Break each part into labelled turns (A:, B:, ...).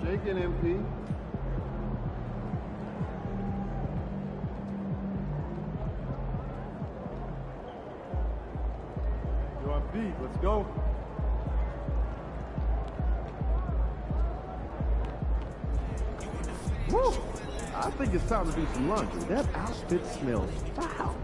A: shaking, MP. You're on beat. Let's go. Woo! I think it's time to do some laundry. That outfit smells foul.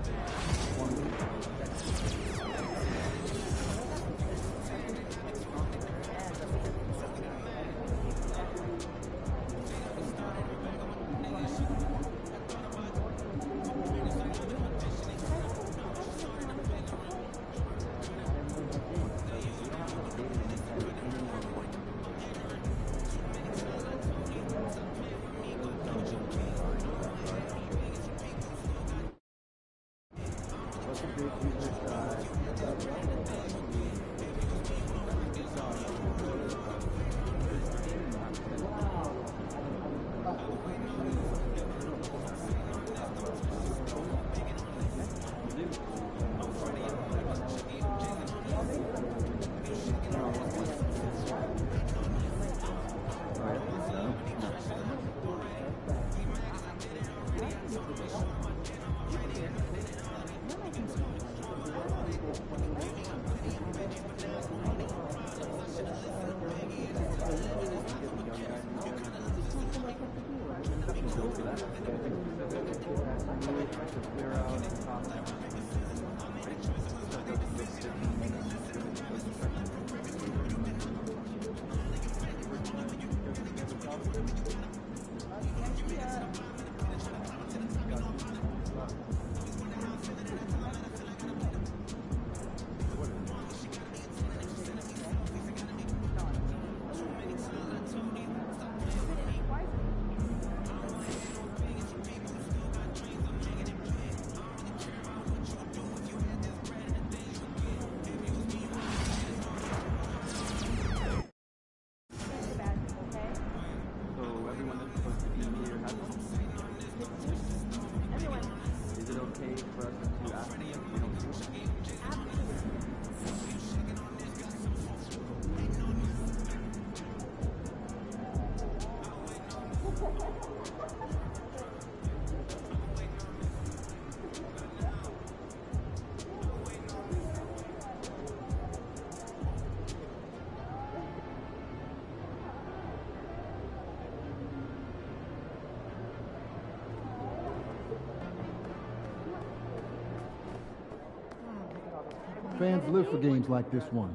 A: Fans live for games like this one.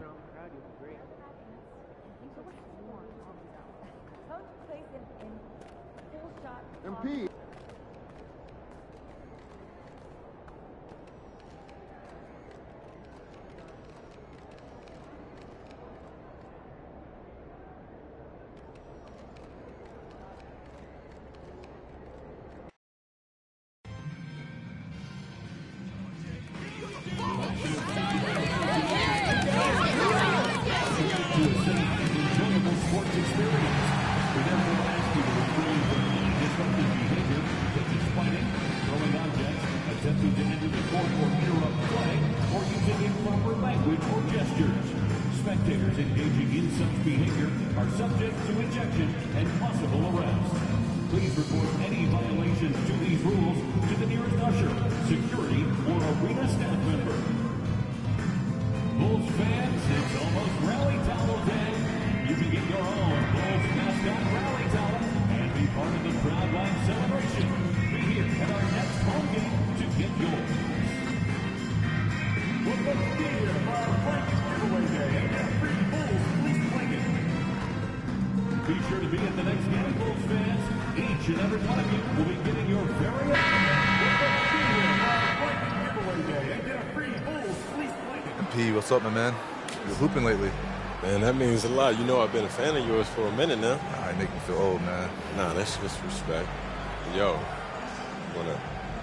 A: MP.
B: Spectators engaging in such behavior are subject to ejection and possible arrest. Please report any violations to these rules to the nearest usher, security, or arena staff member. Bulls fans, it's almost rally towel day. You can get your own Bulls mascot rally towel and be part of the crowd line celebration. Be here at our next home game to get yours. We're going to be here for our blanket giveaway day and get free Bulls fleece blanket. Be sure to be at the next game, Bulls fans. Each and every one of you will be getting your very own. We're going to be here for our blanket giveaway day and get a free Bulls fleece blanket.
C: MP, what's up, my man? You're hooping lately.
D: Man, that means a lot. You know I've been a fan of yours for a minute now.
C: I make me feel old, man.
D: Nah, that's just respect. Yo, wanna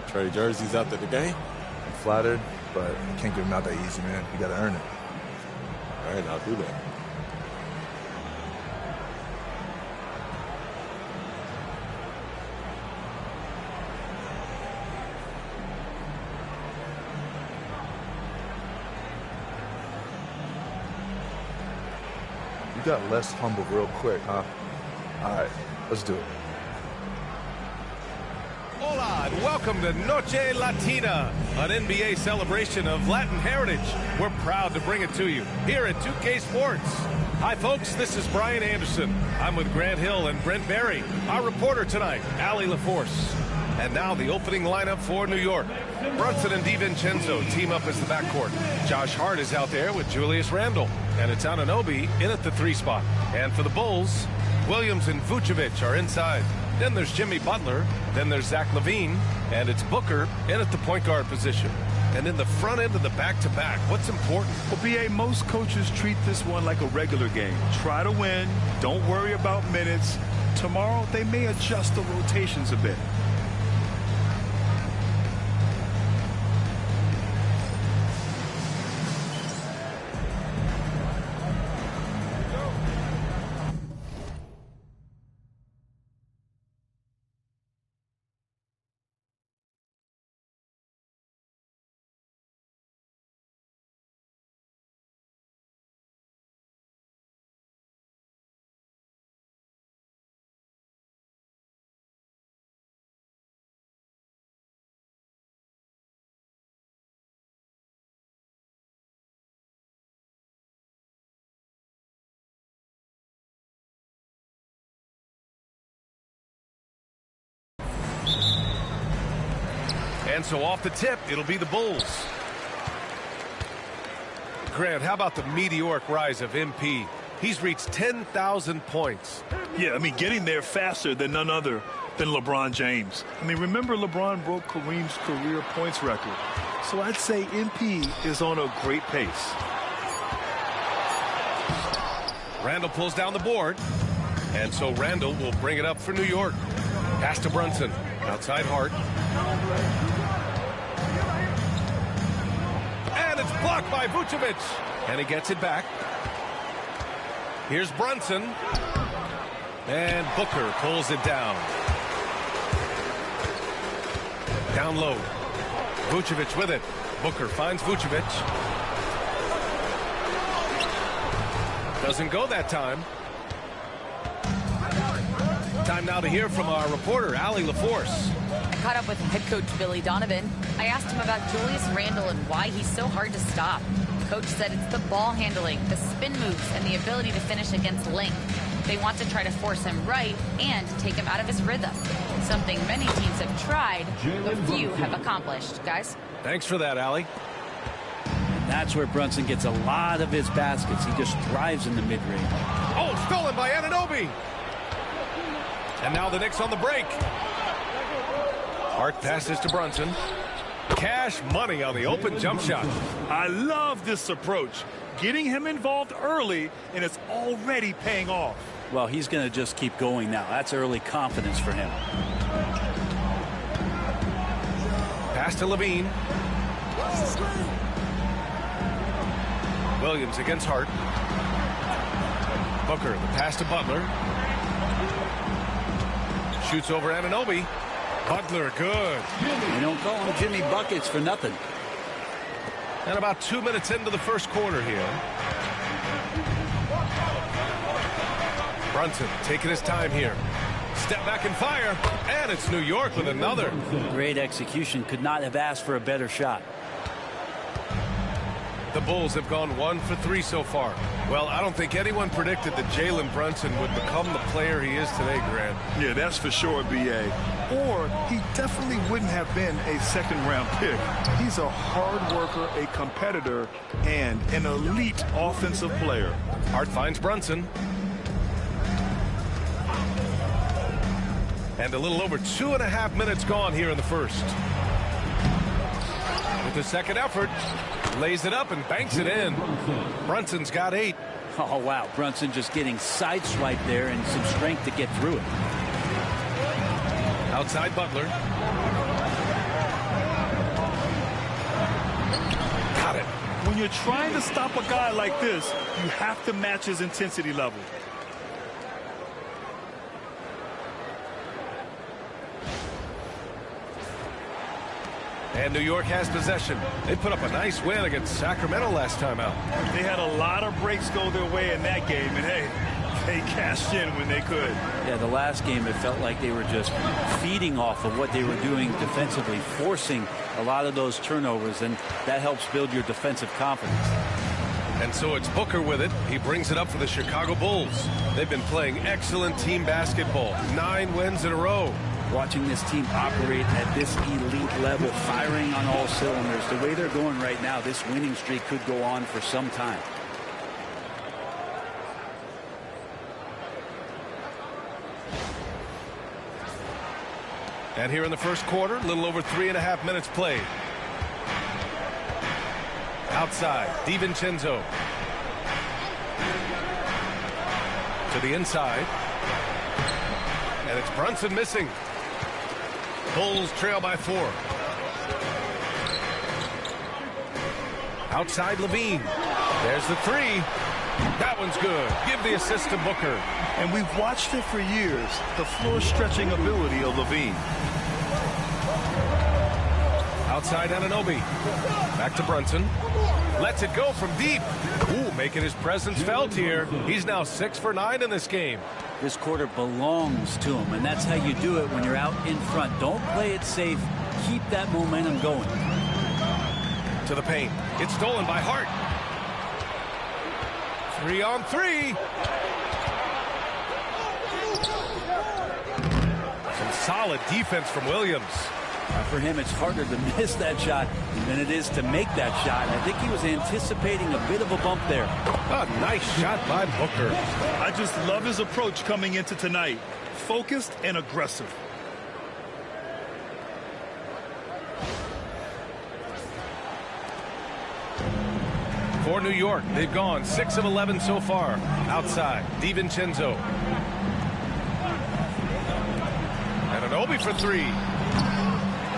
D: trade jerseys after the game?
C: I'm flattered, but I can't give them out that easy, man. You gotta earn it.
D: All right, I'll do that.
C: You got less humble real quick, huh? All right, let's do it.
E: Hola, and welcome to Noche Latina, an NBA celebration of Latin heritage. We're proud to bring it to you here at 2K Sports. Hi, folks, this is Brian Anderson. I'm with Grant Hill and Brent Barry. Our reporter tonight, Allie LaForce. And now the opening lineup for New York. Brunson and DiVincenzo team up as the backcourt. Josh Hart is out there with Julius Randle. And it's Anunoby in at the 3 spot. And for the Bulls, Williams and Vucevic are inside. Then there's Jimmy Butler. Then there's Zach LaVine. And it's Booker in at the point guard position. And in the front end of the back-to-back, what's important?
F: Well, B.A., most coaches treat this one like a regular game. Try to win. Don't worry about minutes. Tomorrow, they may adjust the rotations a bit.
E: And so off the tip, it'll be the Bulls. Grant, how about the meteoric rise of MP? He's reached 10,000 points.
F: Yeah, I mean, getting there faster than none other than LeBron James. I mean, remember LeBron broke Kareem's career points record. So I'd say MP is on a great pace.
E: Randle pulls down the board. And so Randle will bring it up for New York. Pass to Brunson. Outside Hart. And it's blocked by Vucevic. And he gets it back. Here's Brunson. And Booker pulls it down. Down low. Vucevic with it. Booker finds Vucevic. Doesn't go that time. Time now to hear from our reporter, Allie LaForce.
G: I caught up with head coach Billy Donovan. I asked him about Julius Randle and why he's so hard to stop. Coach said it's the ball handling, the spin moves, and the ability to finish against length. They want to try to force him right and take him out of his rhythm. Something many teams have tried, but few have accomplished. Guys?
E: Thanks for that, Allie.
H: That's where Brunson gets a lot of his baskets. He just thrives in the mid-range.
E: Oh, stolen by Anunoby. And now the Knicks on the break. Hart passes to Brunson. Cash money on the open jump shot.
F: I love this approach. Getting him involved early, and it's already paying off.
H: Well, he's going to just keep going now. That's early confidence for him.
E: Pass to LaVine. Williams against Hart. Booker, the pass to Butler. Shoots over Anunoby. Butler, good.
H: They don't call him Jimmy Buckets for nothing.
E: And about 2 minutes into the first quarter here. Brunson taking his time here. Step back and fire. And it's New York with another.
H: Great execution. Could not have asked for a better shot.
E: The Bulls have gone 1 for 3 so far. Well, I don't think anyone predicted that Jalen Brunson would become the player he is today, Grant.
F: Yeah, that's for sure, B.A. Or he definitely wouldn't have been a second-round pick. He's a hard worker, a competitor, and an elite offensive player.
E: Hart finds Brunson. And a little over 2.5 minutes gone here in the first. With the second effort, lays it up and banks it in. Brunson's got 8.
H: Oh, wow. Brunson just getting sideswiped there and some strength to get through it.
E: Outside Butler. Got it.
F: When you're trying to stop a guy like this, you have to match his intensity level.
E: And New York has possession. They put up a nice win against Sacramento last time out.
F: They had a lot of breaks go their way in that game, and hey, They cashed in when they could.
H: Yeah, the last game it felt like they were just feeding off of what they were doing defensively, forcing a lot of those turnovers, and that helps build your defensive confidence.
E: And so it's Booker with it. He brings it up for the Chicago Bulls. They've been playing excellent team basketball. 9 wins in a row.
H: Watching this team operate at this elite level, firing on all cylinders, the way they're going right now, this winning streak could go on for some time.
E: And here in the first quarter, a little over 3.5 minutes played. Outside, DiVincenzo. To the inside. And it's Brunson missing. Bulls trail by 4. Outside Levine. There's the 3. That one's good. Give the assist to Booker.
F: And we've watched it for years, the floor stretching ability of Levine.
E: Outside Anunoby. Back to Brunson. Lets it go from deep. Ooh, making his presence felt here. He's now 6 for 9 in this game.
H: This quarter belongs to him, and that's how you do it when you're out in front. Don't play it safe. Keep that momentum going.
E: To the paint. It's stolen by Hart. 3 on 3. Some solid defense from Williams.
H: For him, it's harder to miss that shot than it is to make that shot. I think he was anticipating a bit of a bump there.
E: A nice shot by Booker.
F: I just love his approach coming into tonight. Focused and aggressive.
E: For New York, they've gone 6 of 11 so far. Outside, DiVincenzo. Anunoby for 3.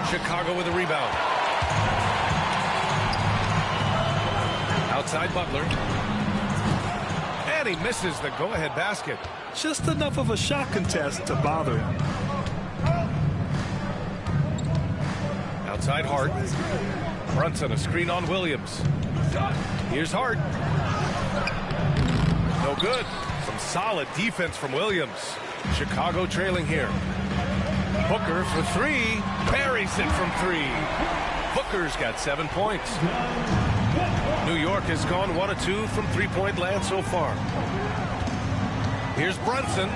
E: Chicago with a rebound. Outside Butler. And he misses the go-ahead basket.
F: Just enough of a shot contest to bother him.
E: Outside Hart. Brunson, a screen on Williams. Here's Hart. No good. Some solid defense from Williams. Chicago trailing here. Booker for 3. Buries it from 3. Booker's got 7 points. New York has gone 1 of 2 from three-point land so far. Here's Brunson.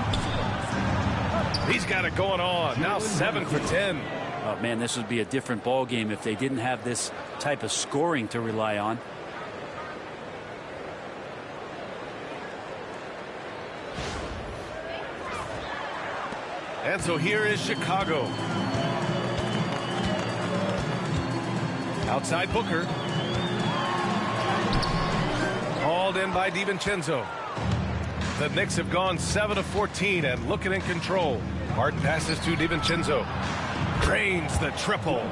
E: He's got it going on. Now 7 for 10.
H: Oh, man, this would be a different ball game if they didn't have this type of scoring to rely on.
E: And so here is Chicago. Outside Booker. Hauled in by DiVincenzo. The Knicks have gone 7 of 14 and looking in control. Hart passes to DiVincenzo. Drains the triple.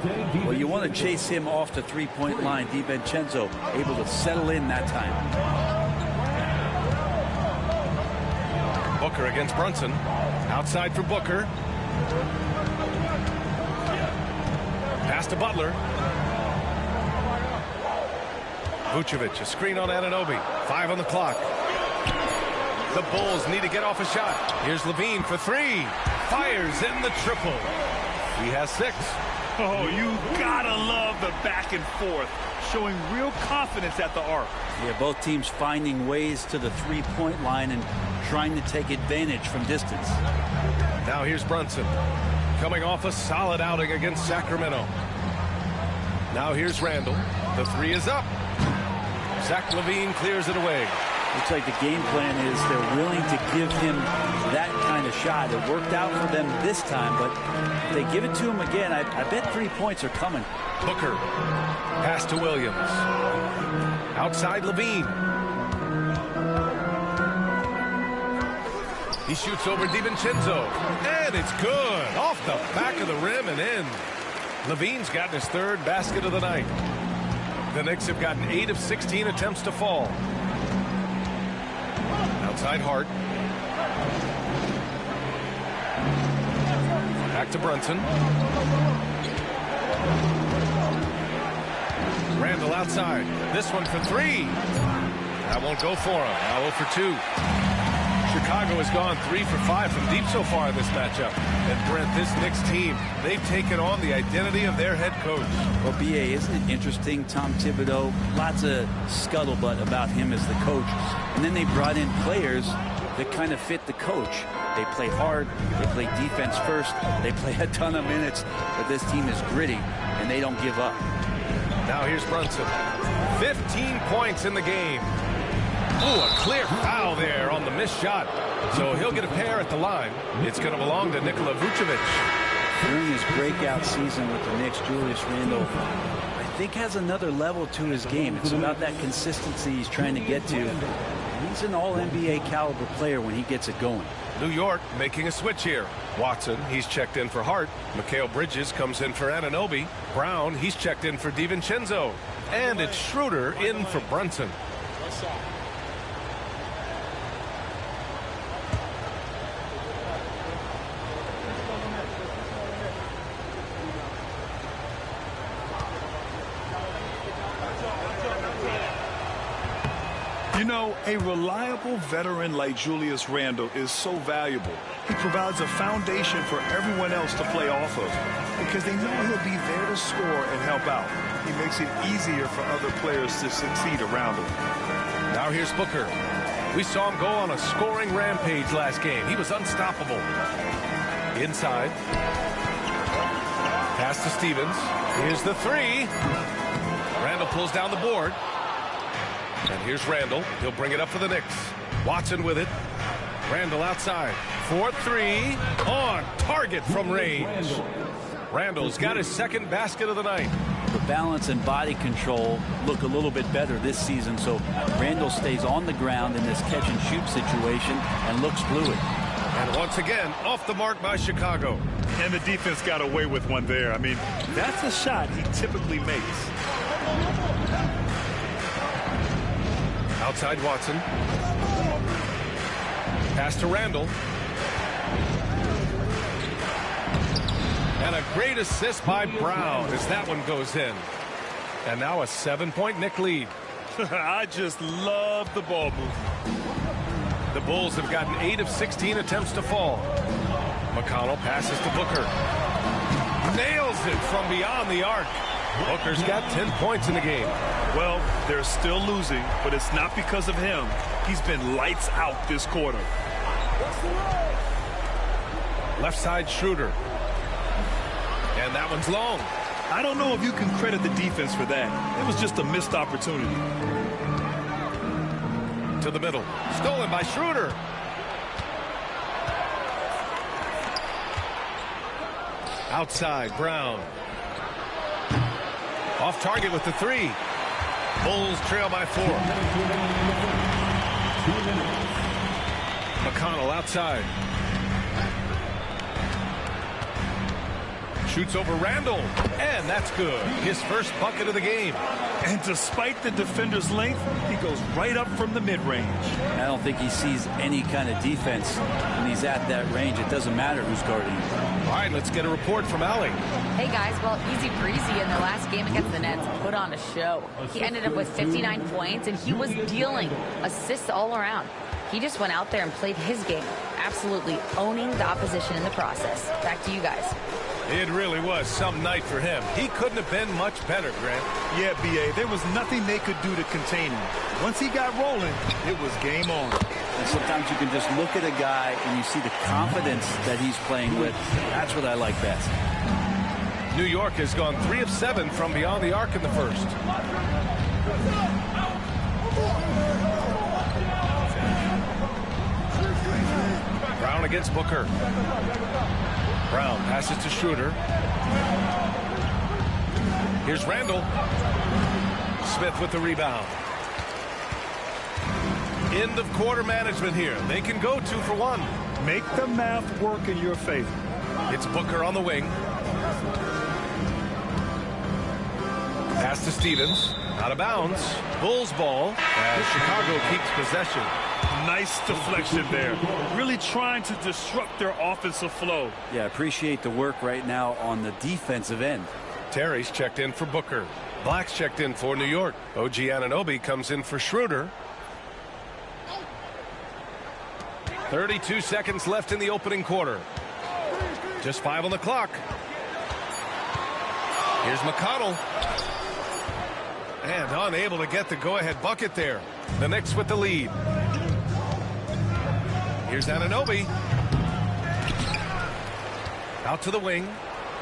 H: Well, you want to chase him off the three-point line. DiVincenzo able to settle in that time.
E: Booker against Brunson. Outside for Booker. Pass to Butler. Vucevic, a screen on Anunoby. 5 on the clock. The Bulls need to get off a shot. Here's Levine for 3. Fires in the triple. He has 6.
F: Oh, you gotta love the back and forth, showing real confidence at the arc.
H: Yeah, both teams finding ways to the three-point line and trying to take advantage from distance.
E: Now here's Brunson, coming off a solid outing against Sacramento. Now here's Randall. The 3 is up. Zach LaVine clears it away.
H: Looks like the game plan is they're willing to give him that kind of shot. It worked out for them this time, but if they give it to him again, I bet 3 points are coming.
E: Booker. Pass to Williams. Outside Levine. He shoots over DiVincenzo. And it's good. Off the back of the rim and in. Levine's gotten his 3rd basket of the night. The Knicks have gotten 8 of 16 attempts to fall. Outside Hart. Back to Brunson. Randall outside. This one for 3. That won't go for him. Now 0 for 2. Chicago has gone 3 for 5 from deep so far in this matchup. And Brent, this Knicks team, they've taken on the identity of their head coach.
H: Well, B.A., isn't it interesting? Tom Thibodeau, lots of scuttlebutt about him as the coach. And then they brought in players that kind of fit the coach. They play hard, they play defense first, they play a ton of minutes, but this team is gritty, and they don't give up.
E: Now here's Brunson. 15 points in the game. Ooh, a clear foul there on the missed shot. So he'll get a pair at the line. It's going to belong to Nikola Vucevic.
H: During his breakout season with the Knicks, Julius Randle, I think, has another level to his game. It's about that consistency he's trying to get to. He's an all-NBA caliber player when he gets it going.
E: New York making a switch here. Watson, he's checked in for Hart. Mikal Bridges comes in for Anunoby. Brown, he's checked in for DiVincenzo. And it's Schroeder in for Brunson.
F: You know, a reliable veteran like Julius Randle is so valuable. He provides a foundation for everyone else to play off of because they know he'll be there to score and help out. He makes it easier for other players to succeed around him.
E: Now here's Booker. We saw him go on a scoring rampage last game. He was unstoppable. Inside. Pass to Stevens. Here's the three. Randle pulls down the board. And here's Randle. He'll bring it up for the Knicks. Watson with it. Randle outside. 4-3. On target from range. Randle's got his second basket of the night.
H: The balance and body control look a little bit better this season, so Randle stays on the ground in this catch-and-shoot situation and looks fluid.
E: And once again, off the mark by Chicago.
F: And the defense got away with one there. I mean, that's a shot he typically makes.
E: Outside Watson. Pass to Randle. And a great assist by Brown as that one goes in. And now a 7-point Knick lead.
F: I just love the ball movement.
E: The Bulls have gotten 8 of 16 attempts to fall. McConnell passes to Booker. Nails it from beyond the arc. Booker's got 10 points in the game.
F: Well, they're still losing, but it's not because of him. He's been lights out this quarter.
E: Left side Schroeder. And that one's long.
F: I don't know if you can credit the defense for that. It was just a missed opportunity.
E: To the middle. Stolen by Schroeder. Outside, Brown. Off target with the three. Bulls trail by 4. 2 minutes. McConnell outside. Shoots over Randle. And that's good. His first bucket of the game.
F: And despite the defender's length, he goes right up from the mid-range.
H: I don't think he sees any kind of defense when he's at that range. It doesn't matter who's guarding him.
E: All right, let's get a report from Allie.
G: Hey, guys. Well, Easy Breezy in their last game against the Nets put on a show. He ended up with 59 points, and he was dealing assists all around. He just went out there and played his game, absolutely owning the opposition in the process. Back to you guys.
E: It really was some night for him. He couldn't have been much better, Grant.
F: Yeah, B.A., there was nothing they could do to contain him. Once he got rolling, it was game on.
H: And sometimes you can just look at a guy and you see the confidence that he's playing with. That's what I like best.
E: New York has gone 3 of 7 from beyond the arc in the first. Brown against Booker. Brown passes to Schroeder. Here's Randle. Smith with the rebound. End of quarter management here. They can go 2 for 1.
F: Make the math work in your favor.
E: It's Booker on the wing. Pass to Stevens. Out of bounds. Bulls ball as Chicago keeps possession.
F: Nice deflection there. Really trying to disrupt their offensive flow.
H: Yeah, appreciate the work right now on the defensive end.
E: Terry's checked in for Booker. Black's checked in for New York. OG Anunoby comes in for Schroeder. 32 seconds left in the opening quarter. Just 5 on the clock. Here's McConnell. And unable to get the go-ahead bucket there. The Knicks with the lead. Here's Anunoby. Out to the wing.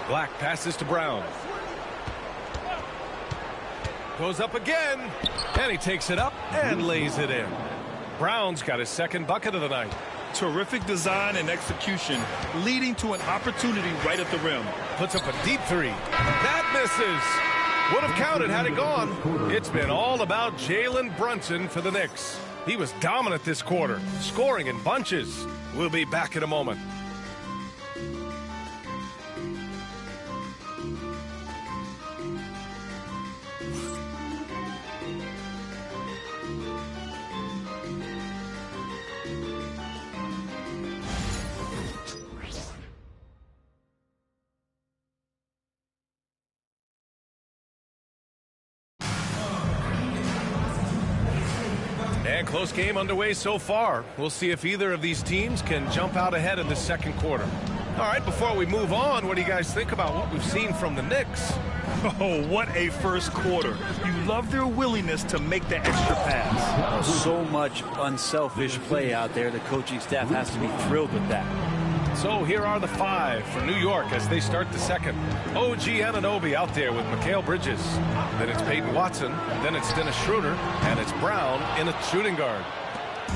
E: Black passes to Brown. Goes up again. And he takes it up and lays it in. Brown's got his second bucket of the night.
F: Terrific design and execution, leading to an opportunity right at the rim.
E: Puts up a deep three. That misses. Would have counted had it gone. It's been all about Jalen Brunson for the Knicks. He was dominant this quarter, scoring in bunches. We'll be back in a moment. And close game underway so far. We'll see if either of these teams can jump out ahead in the second quarter. All right, before we move on, what do you guys think about what we've seen from the Knicks?
F: Oh, what a first quarter. You love their willingness to make the extra pass.
H: So much unselfish play out there. The coaching staff has to be thrilled with that.
E: So here are the 5 for New York as they start the second. OG Anunoby out there with Mikal Bridges. Then it's Peyton Watson. Then it's Dennis Schroeder. And it's Brown in a shooting guard.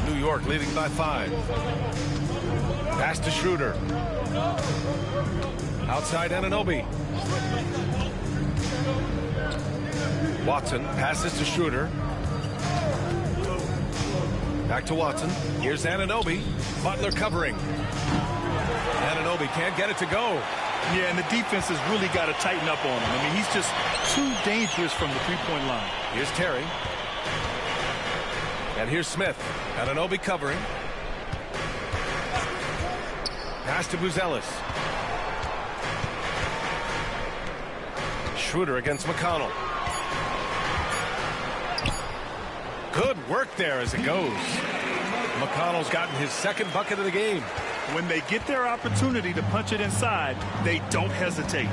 E: New York leading by 5. Pass to Schroeder. Outside Anunoby. Watson passes to Schroeder. Back to Watson. Here's Anunoby. Butler covering. Anunoby can't get it to go.
F: Yeah, and the defense has really got to tighten up on him. I mean, he's just too dangerous from the three-point line.
E: Here's Terry. And here's Smith. Anunoby covering. Pass to Buzelis. Schroeder against McConnell. Good work there as it goes. McConnell's gotten his second bucket of the game.
F: When they get their opportunity to punch it inside, they don't hesitate.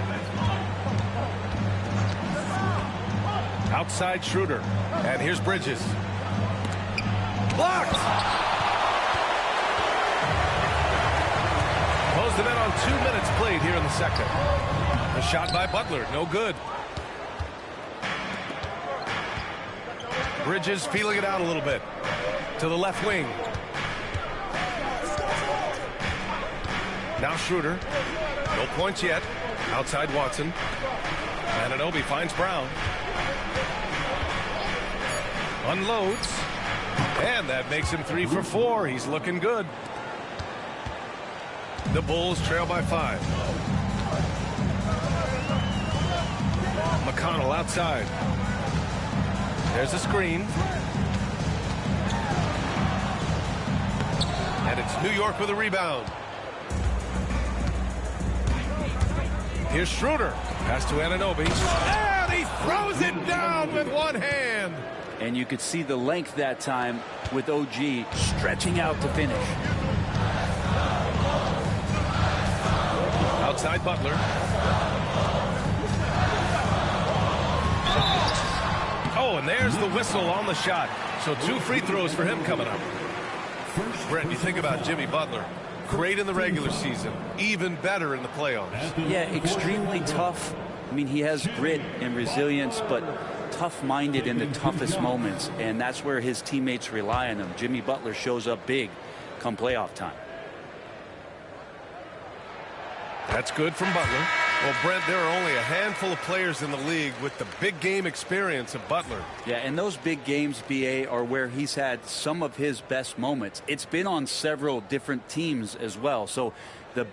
E: Outside Schroeder. And here's Bridges. Blocked! Close them in on 2 minutes played here in the second. The shot by Butler, no good. Bridges feeling it out a little bit. To the left wing. Now Schroeder. No points yet. Outside Watson. Anunoby finds Brown. Unloads. And that makes him 3 for 4. He's looking good. The Bulls trail by 5. McConnell outside. There's a screen. And it's New York with a rebound. Here's Schroeder. Pass to Anunoby. And he throws it down with one hand.
H: And you could see the length that time with OG stretching out to finish.
E: Outside Butler. Oh, and there's the whistle on the shot. So 2 free throws for him coming up. Brent, you think about Jimmy Butler. Great in the regular season. Even better in the playoffs.
H: Yeah, extremely tough. I mean, he has grit and resilience, but tough-minded in the toughest moments. And that's where his teammates rely on him. Jimmy Butler shows up big come playoff time.
E: That's good from Butler. Well, Brent, there are only a handful of players in the league with the big game experience of Butler.
H: Yeah, and those big games, BA, are where he's had some of his best moments. It's been on several different teams as well. So the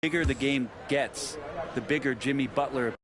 H: The bigger the game gets, the bigger Jimmy Butler.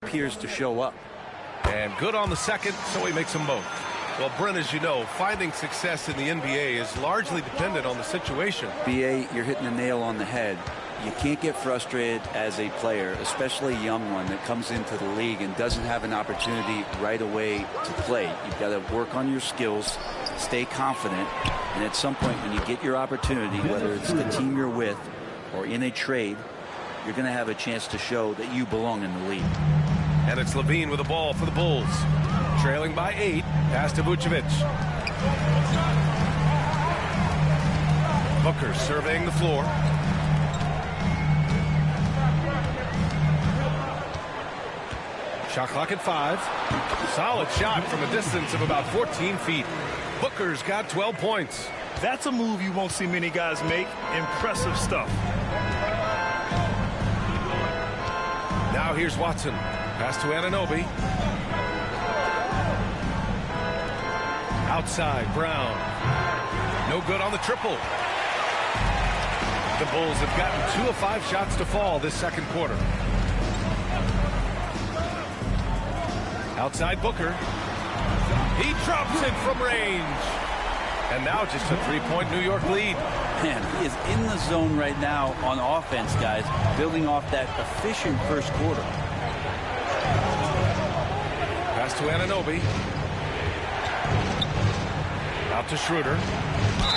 H: Appears to show up.
E: And good on the second, so he makes them both. Well, Brent, as you know, finding success in the NBA is largely dependent on the situation.
H: BA, you're hitting the nail on the head. You can't get frustrated as a player, especially a young one that comes into the league and doesn't have an opportunity right away to play. You've got to work on your skills, stay confident, and at some point when you get your opportunity, whether it's the team you're with or in a trade, you're going to have a chance to show that you belong in the league.
E: And it's Levine with the ball for the Bulls. Trailing by 8. Pass to Vucevic. Booker surveying the floor. Shot clock at 5. Solid shot from a distance of about 14 feet. Booker's got 12 points.
F: That's a move you won't see many guys make. Impressive stuff.
E: Now here's Watson. Pass to Anunoby. Outside, Brown. No good on the triple. The Bulls have gotten 2 of 5 shots to fall this second quarter. Outside Booker. He drops it from range. And now just a 3-point New York lead.
H: Man, he is in the zone right now on offense, guys, building off that efficient first quarter.
E: Pass to Anunoby. Out to Schroeder.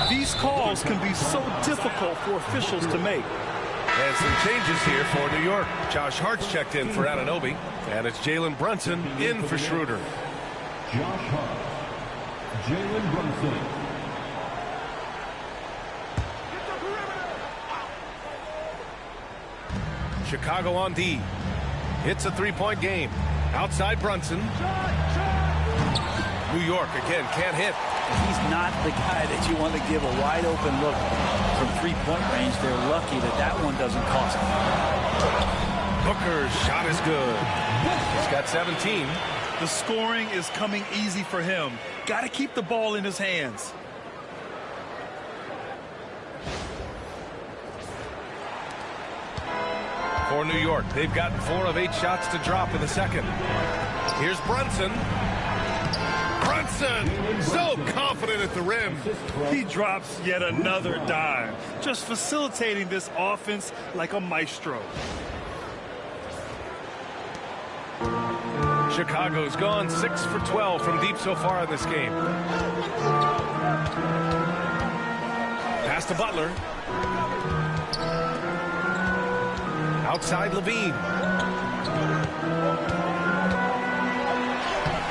F: These calls can be so difficult for officials to make.
E: And some changes here for New York. Josh Hart's checked in for Anunoby. And it's Jalen Brunson in for Schroeder.
B: Josh Hart, Jalen Brunson.
E: Chicago on D. It's a 3-point game. Outside Brunson. New York again can't hit.
H: He's not the guy that you want to give a wide open look from 3-point range. They're lucky that that one doesn't cost them.
E: Booker's shot is good. He's got 17.
F: The scoring is coming easy for him. Got to keep the ball in his hands.
E: For New York, they've gotten 4 of 8 shots to drop in the second. Here's Brunson. Brunson, so confident at the rim.
F: He drops yet another dime, just facilitating this offense like a maestro.
E: Chicago's gone 6 for 12 from deep so far in this game. Pass to Butler. Outside Levine.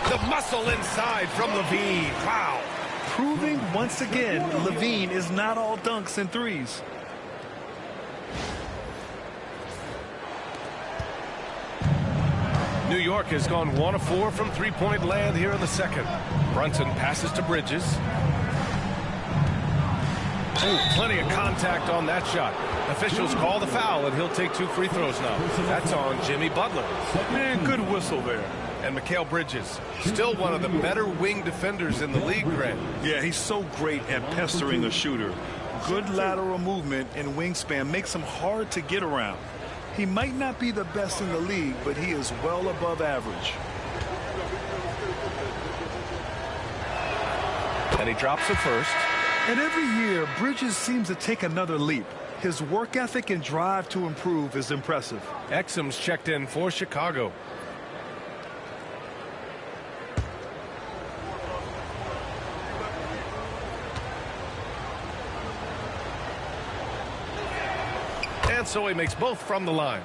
E: The muscle inside from Levine. Wow.
F: Proving once again, Levine is not all dunks and threes.
E: New York has gone 1 of 4 from three-point land here in the second. Brunson passes to Bridges. Ooh, plenty of contact on that shot. Officials call the foul, and he'll take 2 free throws now. That's on Jimmy Butler.
F: Man, good whistle there.
E: And Mikal Bridges, still one of the better wing defenders in the league, Grant.
F: Yeah, he's so great at pestering a shooter. Good lateral movement and wingspan makes him hard to get around. He might not be the best in the league, but he is well above average.
E: And he drops it first.
F: And every year, Bridges seems to take another leap. His work ethic and drive to improve is impressive.
E: Exum's checked in for Chicago. And so he makes both from the line.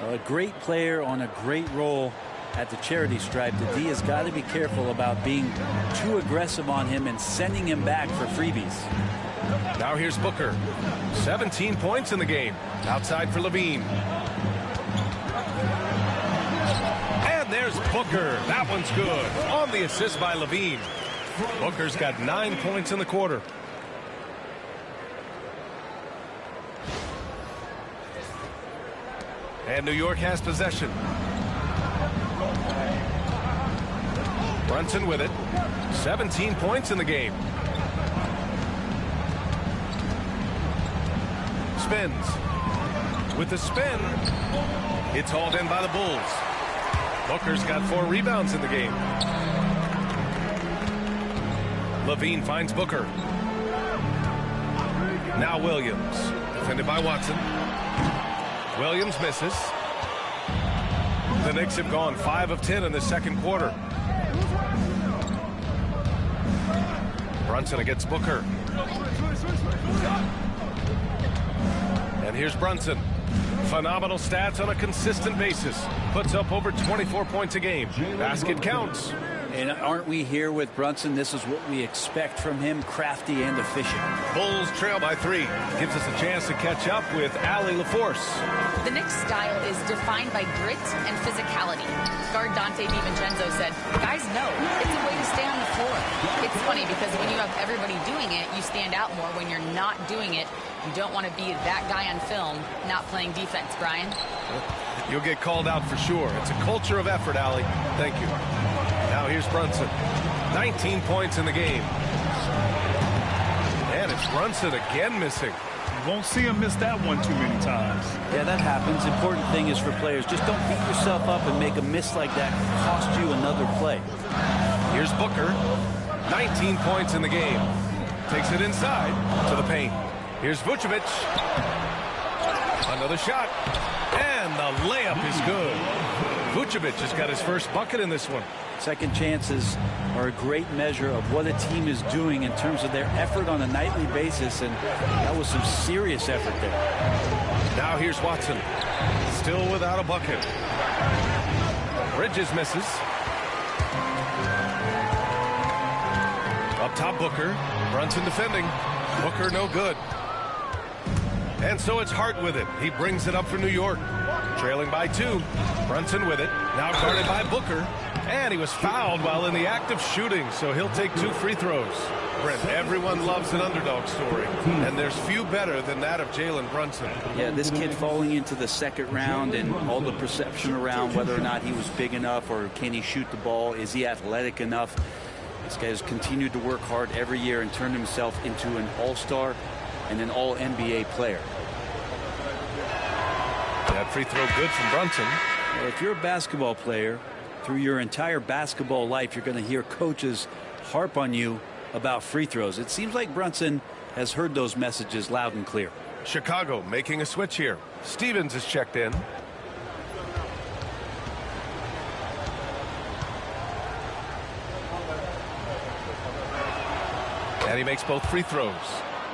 H: A great player on a great role at the charity stripe. The D has got to be careful about being too aggressive on him and sending him back for freebies.
E: Now here's Booker. 17 points in the game. Outside for Levine. And there's Booker. That one's good. On the assist by Levine. Booker's got 9 points in the quarter. And New York has possession. Brunson with it. 17 points in the game. Spins. With the spin, it's hauled in by the Bulls. Booker's got 4 rebounds in the game. Levine finds Booker. Now Williams. Defended by Watson. Williams misses. The Knicks have gone 5 of 10 in the second quarter. Brunson against Booker. And here's Brunson. Phenomenal stats on a consistent basis. Puts up over 24 points a game. Basket counts.
H: And aren't we here with Brunson? This is what we expect from him, crafty and efficient.
E: Bulls trail by 3. Gives us a chance to catch up with Allie LaForce.
G: The Knicks' style is defined by grit and physicality. Guard Dante DiVincenzo said, guys know it's a way to stay on the floor. It's funny because when you have everybody doing it, you stand out more. When you're not doing it, you don't want to be that guy on film not playing defense, Brian.
E: You'll get called out for sure. It's a culture of effort, Allie. Thank you. Now here's Brunson. 19 points in the game. And it's Brunson again missing.
F: You won't see him miss that one too many times.
H: Yeah, that happens. Important thing is for players, just don't beat yourself up and make a miss like that cost you another play.
E: Here's Booker. 19 points in the game. Takes it inside to the paint. Here's Vucevic. Another shot. And the layup is good. Vucevic has got his first bucket in this one.
H: Second chances are a great measure of what a team is doing in terms of their effort on a nightly basis, and that was some serious effort there.
E: Now here's Watson. Still without a bucket. Bridges misses. Up top, Booker. Brunson defending. Booker no good. And so it's Hart with it. He brings it up for New York. Trailing by 2. Brunson with it. Now guarded by Booker. And he was fouled while in the act of shooting, so he'll take 2 free throws. Brent, everyone loves an underdog story, and there's few better than that of Jalen Brunson.
H: Yeah, this kid falling into the second round and all the perception around whether or not he was big enough or can he shoot the ball, is he athletic enough. This guy has continued to work hard every year and turned himself into an all-star and an all-NBA player.
E: That free throw good from Brunson.
H: Well, if you're a basketball player, through your entire basketball life, you're going to hear coaches harp on you about free throws. It seems like Brunson has heard those messages loud and clear.
E: Chicago making a switch here. Stevens is checked in. And he makes both free throws.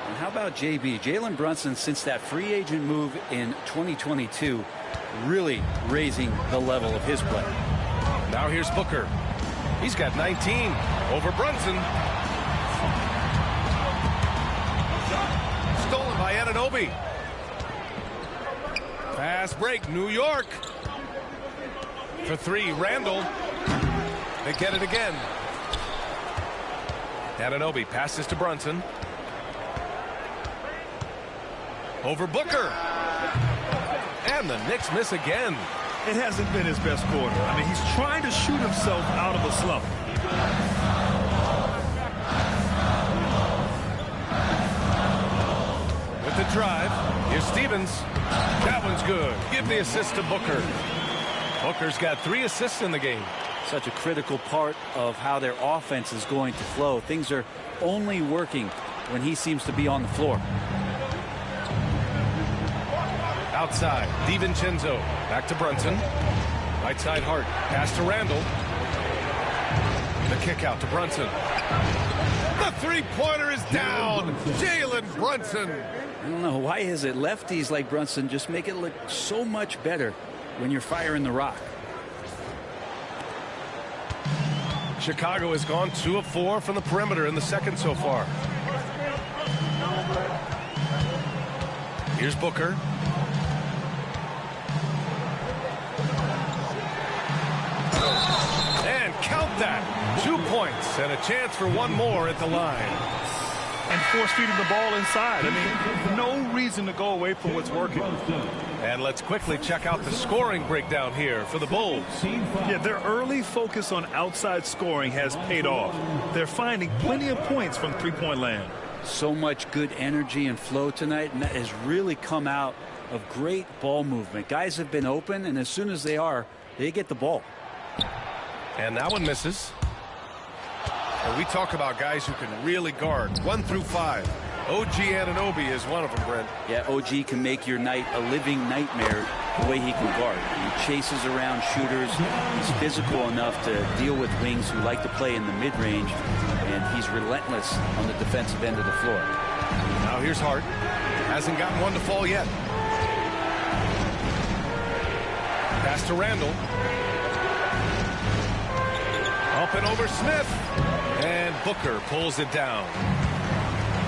H: And how about JB? Jalen Brunson, since that free agent move in 2022, really raising the level of his play.
E: Now here's Booker. He's got 19 over Brunson. Stolen by Anunoby. Fast break, New York. For three, Randall. They get it again. Anunoby passes to Brunson. Over Booker. And the Knicks miss again.
F: It hasn't been his best quarter. I mean, he's trying to shoot himself out of a slump.
E: With the drive, here's Stevens. That one's good. Give the assist to Booker. Booker's got 3 assists in the game.
H: Such a critical part of how their offense is going to flow. Things are only working when he seems to be on the floor.
E: Outside, DiVincenzo. Back to Brunson. Right side, Hart. Pass to Randall. The kick out to Brunson. The three-pointer is down. Jalen Brunson.
H: I don't know. Why is it lefties like Brunson just make it look so much better when you're firing the rock?
E: Chicago has gone 2 of 4 from the perimeter in the second so far. Here's Booker. And count that. 2 points and a chance for one more at the line.
F: And force feeding the ball inside. I mean, no reason to go away from what's working.
E: And let's quickly check out the scoring breakdown here for the Bulls.
F: Yeah, their early focus on outside scoring has paid off. They're finding plenty of points from three-point land.
H: So much good energy and flow tonight, and that has really come out of great ball movement. Guys have been open, and as soon as they are, they get the ball.
E: And that one misses. And we talk about guys who can really guard 1 through 5. OG Anunoby is one of them, Brent.
H: Yeah, OG can make your night a living nightmare the way he can guard. He chases around shooters. He's physical enough to deal with wings who like to play in the mid-range, and he's relentless on the defensive end of the floor.
E: Now here's Hart. Hasn't gotten one to fall yet. Pass to Randall. Up and over Smith. And Booker pulls it down.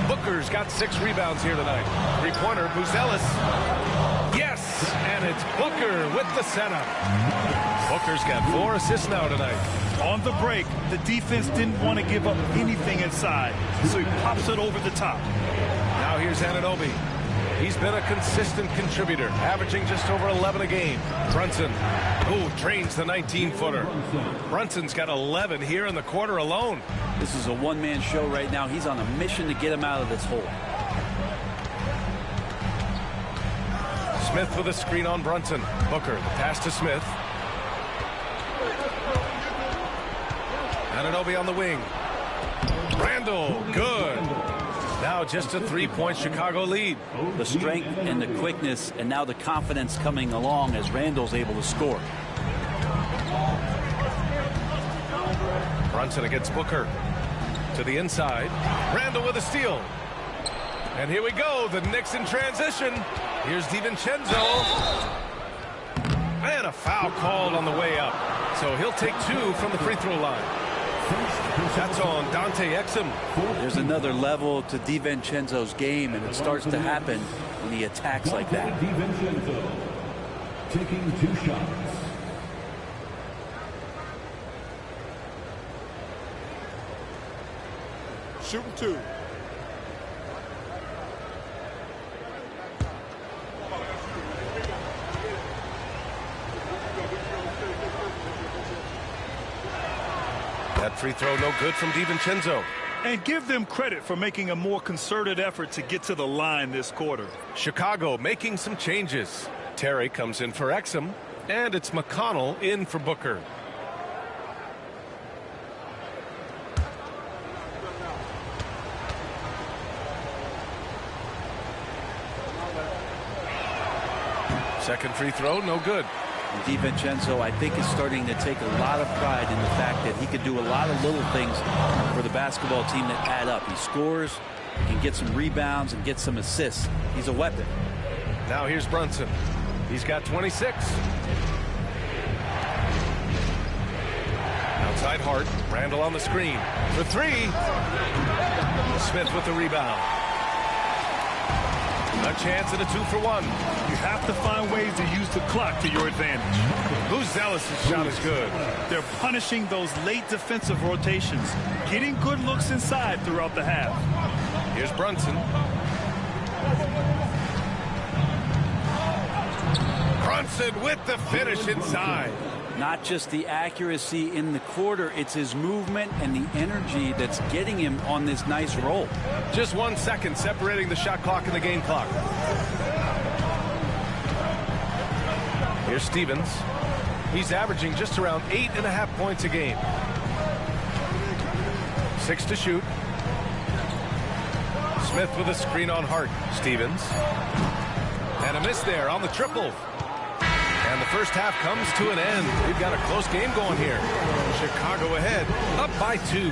E: Booker's got 6 rebounds here tonight. Three-pointer, Buzelis. Yes, and it's Booker with the setup. Booker's got 4 assists now tonight.
F: On the break, the defense didn't want to give up anything inside, so he pops it over the top.
E: Now here's Anunoby. He's been a consistent contributor, averaging just over 11 a game. Brunson, who trains the 19-footer. Brunson's got 11 here in the quarter alone.
H: This is a one-man show right now. He's on a mission to get him out of this hole.
E: Smith with a screen on Brunson. Booker, the pass to Smith. Anunoby on the wing. Randall, good. Now just a 3-point Chicago lead.
H: The strength and the quickness, and now the confidence coming along as Randall's able to score.
E: Brunson against Booker. To the inside. Randall with a steal. And here we go. The Knicks in transition. Here's DiVincenzo. And a foul called on the way up. So he'll take 2 from the free throw line. That's on Dante Exum.
H: There's another level to DiVincenzo's game, and it starts to happen when he attacks like that.
B: DiVincenzo taking 2 shots.
I: Shooting 2.
E: That free throw no good from DiVincenzo.
F: And give them credit for making a more concerted effort to get to the line this quarter.
E: Chicago making some changes. Terry comes in for Exum, and it's McConnell in for Booker. Second free throw, no good.
H: DiVincenzo, I think, is starting to take a lot of pride in the fact that he could do a lot of little things for the basketball team that add up. He scores, he can get some rebounds, and get some assists. He's a weapon.
E: Now here's Brunson. He's got 26. Outside Hart. Randall on the screen. For three. Smith with the rebound. A chance at a 2-for-1.
F: You have to find ways to use the clock to your advantage.
E: Zealous' shot is good.
F: They're punishing those late defensive rotations, getting good looks inside throughout the half.
E: Here's Brunson. Brunson with the finish inside.
H: Not just the accuracy in the quarter, it's his movement and the energy that's getting him on this nice roll.
E: Just 1 second separating the shot clock and the game clock. Here's Stevens. He's averaging just around 8.5 points a game. 6 to shoot. Smith with a screen on Hart. Stevens. And a miss there on the triple. And the first half comes to an end. We've got a close game going here. Chicago ahead, up by 2.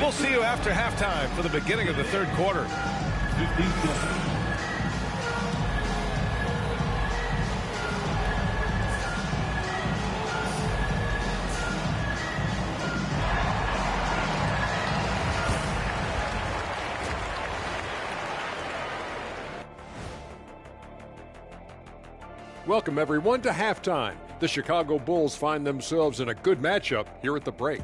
E: We'll see you after halftime for the beginning of the third quarter.
I: Welcome, everyone, to halftime. The Chicago Bulls find themselves in a good matchup here at the break.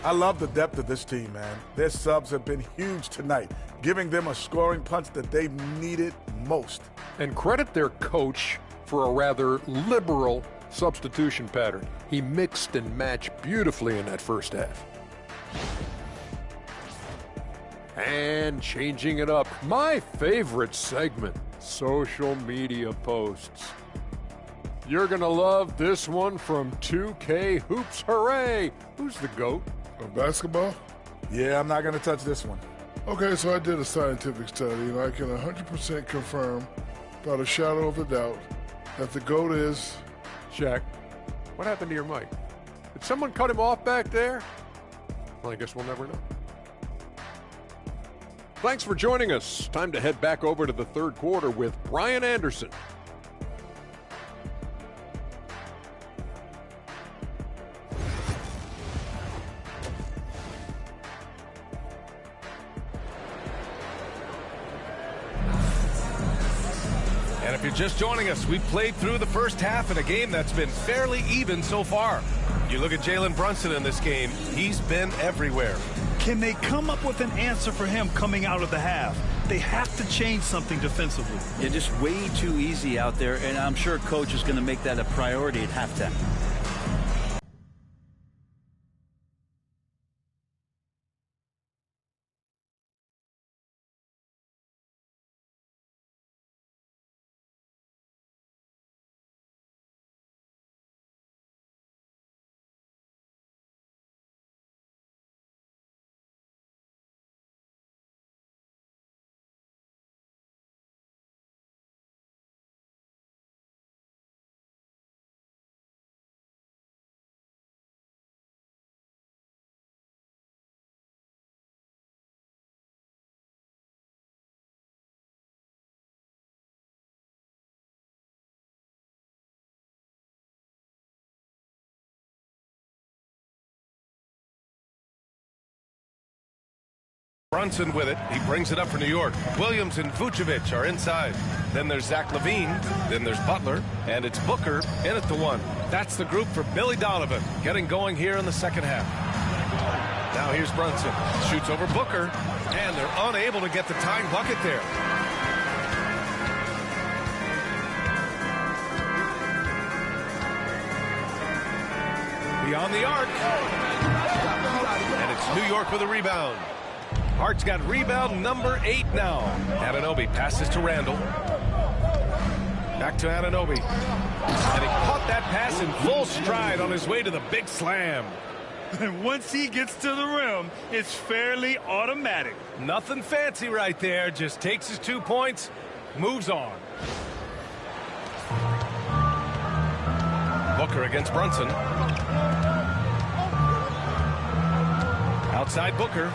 J: I love the depth of this team, man. Their subs have been huge tonight, giving them a scoring punch that they needed most.
I: And credit their coach for a rather liberal substitution pattern. He mixed and matched beautifully in that first half. And changing it up, my favorite segment, social media posts. You're going to love this one from 2K Hoops. Hooray! Who's the GOAT?
K: Of basketball?
J: Yeah, I'm not going to touch this one.
K: Okay, so I did a scientific study, and I can 100% confirm, without a shadow of a doubt, that the GOAT is...
I: Shaq, what happened to your mic? Did someone cut him off back there? Well, I guess we'll never know. Thanks for joining us. Time to head back over to the third quarter with Brian Anderson.
E: And if you're just joining us, we've played through the first half in a game that's been fairly even so far. You look at Jalen Brunson in this game, he's been everywhere.
F: Can they come up with an answer for him coming out of the half? They have to change something defensively.
H: Yeah, just way too easy out there, and I'm sure coach is going to make that a priority at halftime.
E: Brunson with it. He brings it up for New York. Williams and Vucevic are inside. Then there's Zach LaVine. Then there's Butler. And it's Booker in at the 1. That's the group for Billy Donovan getting going here in the second half. Now here's Brunson. Shoots over Booker. And they're unable to get the tying bucket there. beyond the arc. And it's New York with a rebound. Hart's got rebound number 8 now. Anunoby passes to Randall. Back to Anunoby. And he caught that pass in full stride on his way to the big slam.
F: And once he gets to the rim, it's fairly automatic.
E: Nothing fancy right there. Just takes his 2 points, moves on. Booker against Brunson. Outside Booker.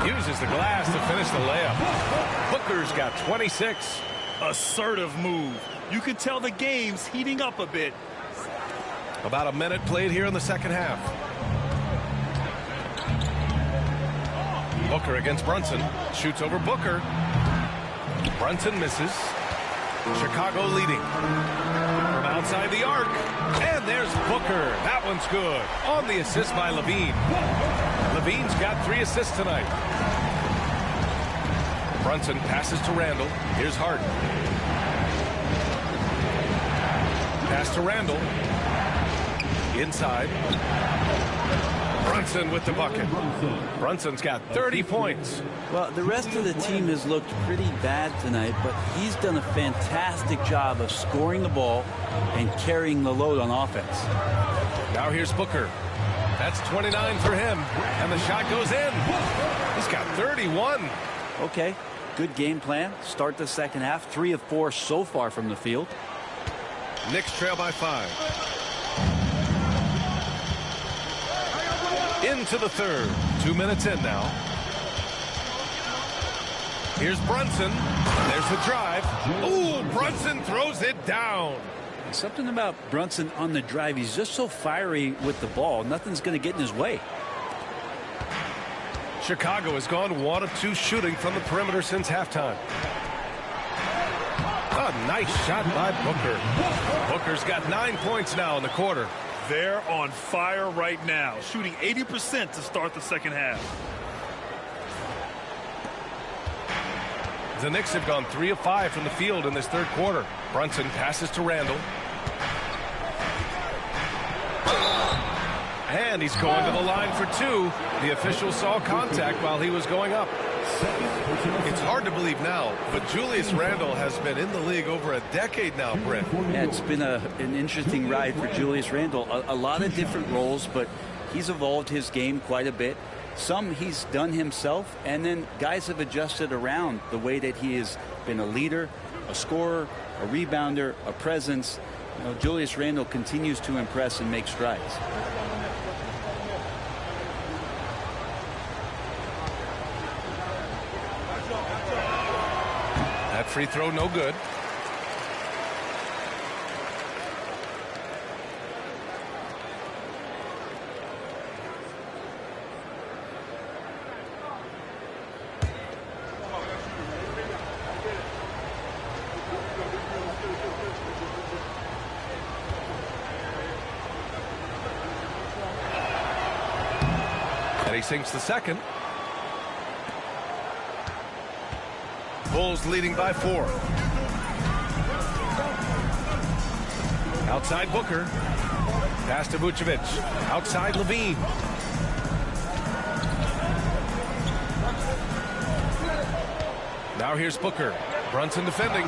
E: Uses the glass to finish the layup. Booker's got 26.
F: Assertive move. You can tell the game's heating up a bit.
E: About a minute played here in the second half. Booker against Brunson. Shoots over Booker. Brunson misses. Chicago leading. From outside the arc. And there's Booker. That one's good. On the assist by Levine. Levine's got 3 assists tonight. Brunson passes to Randall. Here's Hart. Pass to Randall. Inside. Brunson with the bucket. Brunson's got 30 points.
H: Well, the rest of the team has looked pretty bad tonight, but he's done a fantastic job of scoring the ball and carrying the load on offense.
E: Now here's Booker. That's 29 for him, and the shot goes in. He's got 31.
H: Okay, good game plan. Start the second half. 3 of 4 so far from the field.
E: Knicks trail by 5. Into the third. 2 minutes in now. Here's Brunson. There's the drive. Ooh, Brunson throws it down.
H: Something about Brunson on the drive. He's just so fiery with the ball. Nothing's going to get in his way.
E: Chicago has gone 1 of 2 shooting from the perimeter since halftime. A nice shot by Booker. Booker's got 9 points now in the quarter.
F: They're on fire right now, shooting 80% to start the second half.
E: The Knicks have gone 3 of 5 from the field in this third quarter. Brunson passes to Randall. And he's going to the line for 2. The official saw contact while he was going up. It's hard to believe now, but Julius Randle has been in the league over a decade now, Brent.
H: Yeah, it's been an interesting ride for Julius Randle. A lot of different roles, but he's evolved his game quite a bit. Some he's done himself, and then guys have adjusted around the way that he has been a leader, a scorer, a rebounder, a presence. You know, Julius Randle continues to impress and make strides.
E: That free throw no good. And he sinks the second. Bulls leading by 4. Outside Booker. Pass to Vucevic. Outside Levine. Now here's Booker. Brunson defending.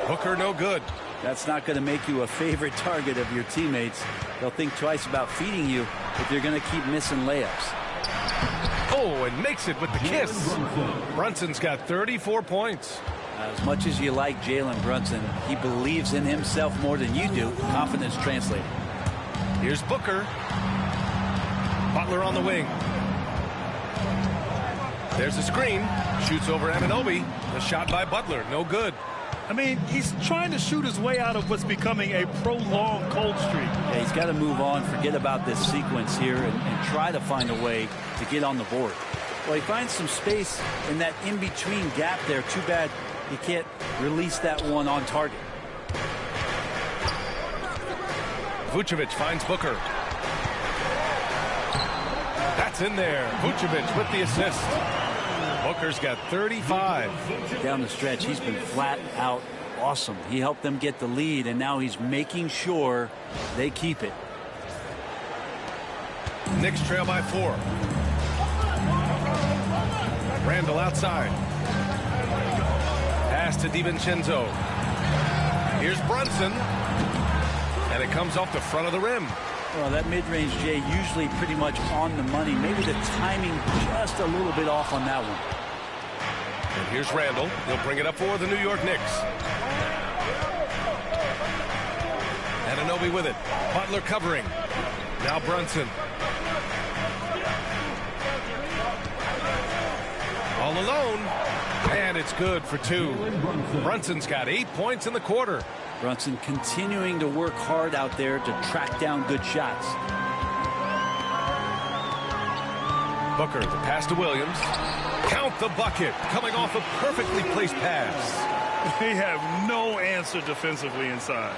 E: Booker no good.
H: That's not going to make you a favorite target of your teammates. They'll think twice about feeding you if you're going to keep missing layups.
E: Oh, and makes it with the kiss. Brunson's got 34 points.
H: As much as you like Jalen Brunson, he believes in himself more than you do. Confidence translated.
E: Here's Booker. Butler on the wing. There's a screen. Shoots over Anunoby. The shot by Butler. No good.
F: I mean, he's trying to shoot his way out of what's becoming a prolonged cold streak.
H: Yeah, he's got to move on, forget about this sequence here, and try to find a way to get on the board. Well, he finds some space in that in-between gap there. Too bad he can't release that one on target.
E: Vucevic finds Booker. That's in there. Vucevic with the assist. Booker's got 35.
H: Down the stretch, he's been flat out awesome. He helped them get the lead, and now he's making sure they keep it.
E: Knicks trail by 4. Randall outside. Pass to DiVincenzo. Here's Brunson. And it comes off the front of the rim.
H: Well, that mid-range, Jay, usually pretty much on the money. Maybe the timing just a little bit off on that one.
E: And here's Randall. He'll bring it up for the New York Knicks. Anunoby with it. Butler covering. Now Brunson. All alone. And it's good for 2. Brunson's got 8 points in the quarter.
H: Brunson continuing to work hard out there to track down good shots.
E: Booker, the pass to Williams. Count the bucket. Coming off a perfectly placed pass.
F: They have no answer defensively inside.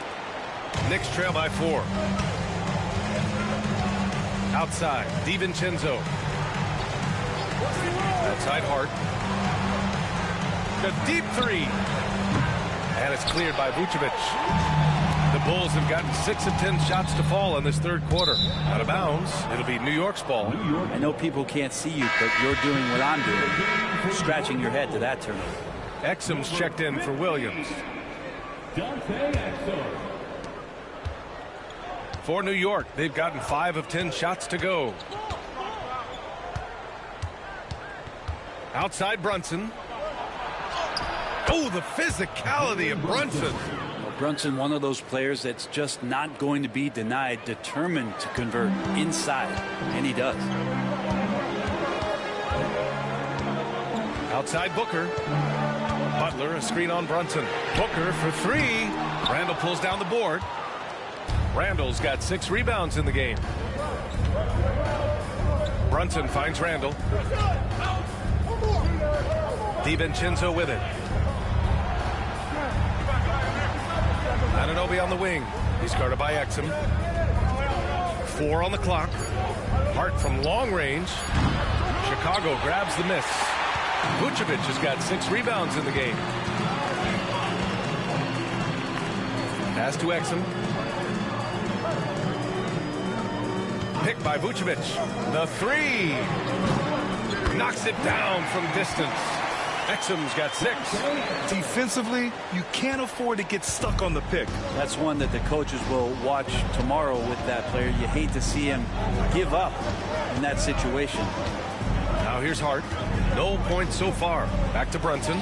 E: Knicks trail by 4. Outside, DiVincenzo. Outside Hart. The deep 3. And it's cleared by Vucevic. The Bulls have gotten 6 of 10 shots to fall in this third quarter. Out of bounds. It'll be New York's ball.
H: I know people can't see you, but you're doing what I'm doing. Scratching your head to that turn.
E: Exum's checked in for Williams. For New York, they've gotten 5 of 10 shots to go. Outside Brunson. Oh, the physicality of Brunson.
H: Well, Brunson, one of those players that's just not going to be denied, determined to convert inside, and he does.
E: Outside Booker. Butler, a screen on Brunson. Booker for 3. Randall pulls down the board. Randall's got 6 rebounds in the game. Brunson finds Randall. DiVincenzo with it. Anunoby on the wing. He's guarded by Exum. 4 on the clock. Hart from long range. Chicago grabs the miss. Vucevic has got 6 rebounds in the game. Pass to Exum. Picked by Vucevic. The 3. Knocks it down from distance. Exum's got 6.
F: Defensively, you can't afford to get stuck on the pick.
H: That's one that the coaches will watch tomorrow with that player. You hate to see him give up in that situation.
E: Now here's Hart. No points so far. Back to Brunson.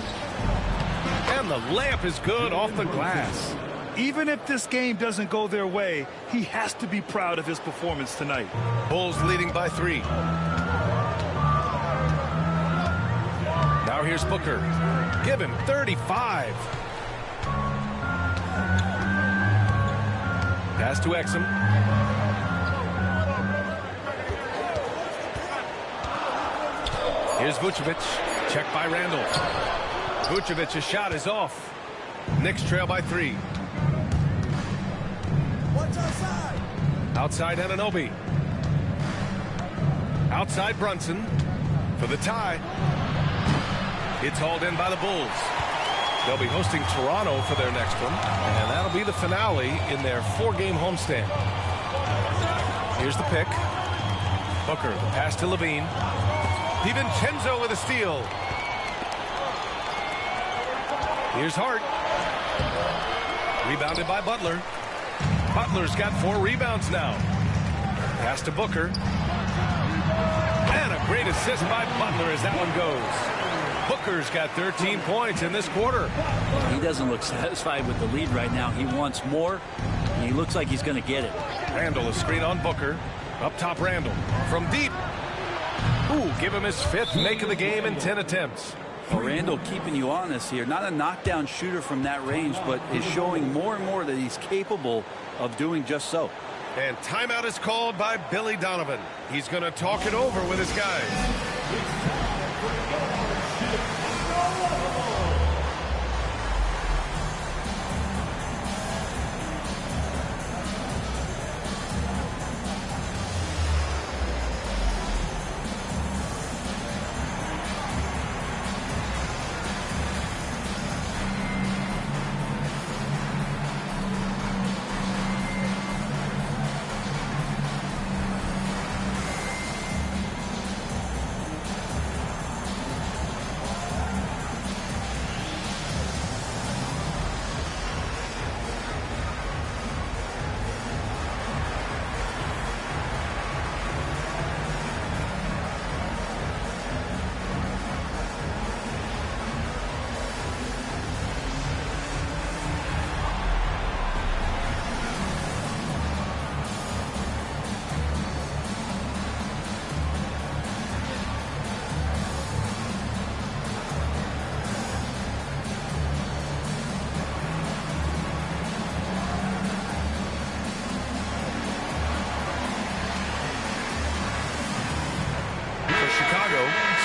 E: And the layup is good off the glass.
F: Even if this game doesn't go their way, he has to be proud of his performance tonight.
E: Bulls leading by 3. Now here's Booker. Give him 35. Pass to Exum. Here's Vucevic. Checked by Randall. Vucevic's shot is off. Knicks trail by 3. Outside Anunoby. Outside Brunson for the tie. It's hauled in by the Bulls. They'll be hosting Toronto for their next one, and that'll be the finale in their 4-game homestand. Here's the pick. Booker, the pass to Levine. DiVincenzo with a steal. Here's Hart. Rebounded by Butler. Butler's got 4 rebounds now. Pass to Booker. And a great assist by Butler as that one goes. Booker's got 13 points in this quarter.
H: He doesn't look satisfied with the lead right now. He wants more. And he looks like he's going to get it.
E: Randall, a screen on Booker. Up top, Randall. From deep. Ooh, give him his 5th make of the game in 10 attempts.
H: Well, Randall keeping you honest here. Not a knockdown shooter from that range, but is showing more and more that he's capable of doing just so.
E: And timeout is called by Billy Donovan. He's going to talk it over with his guys.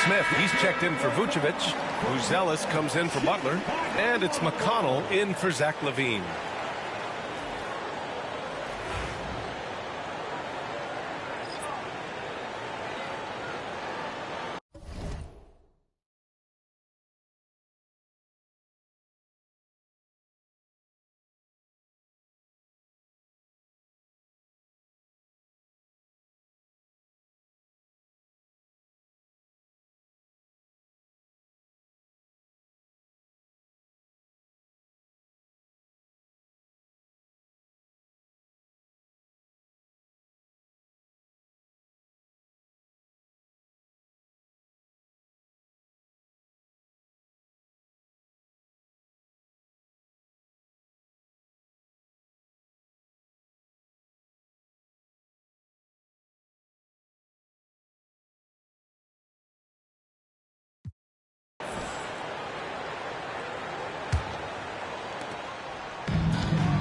E: Smith, he's checked in for Vucevic. Buzelis comes in for Butler. And it's McConnell in for Zach LaVine.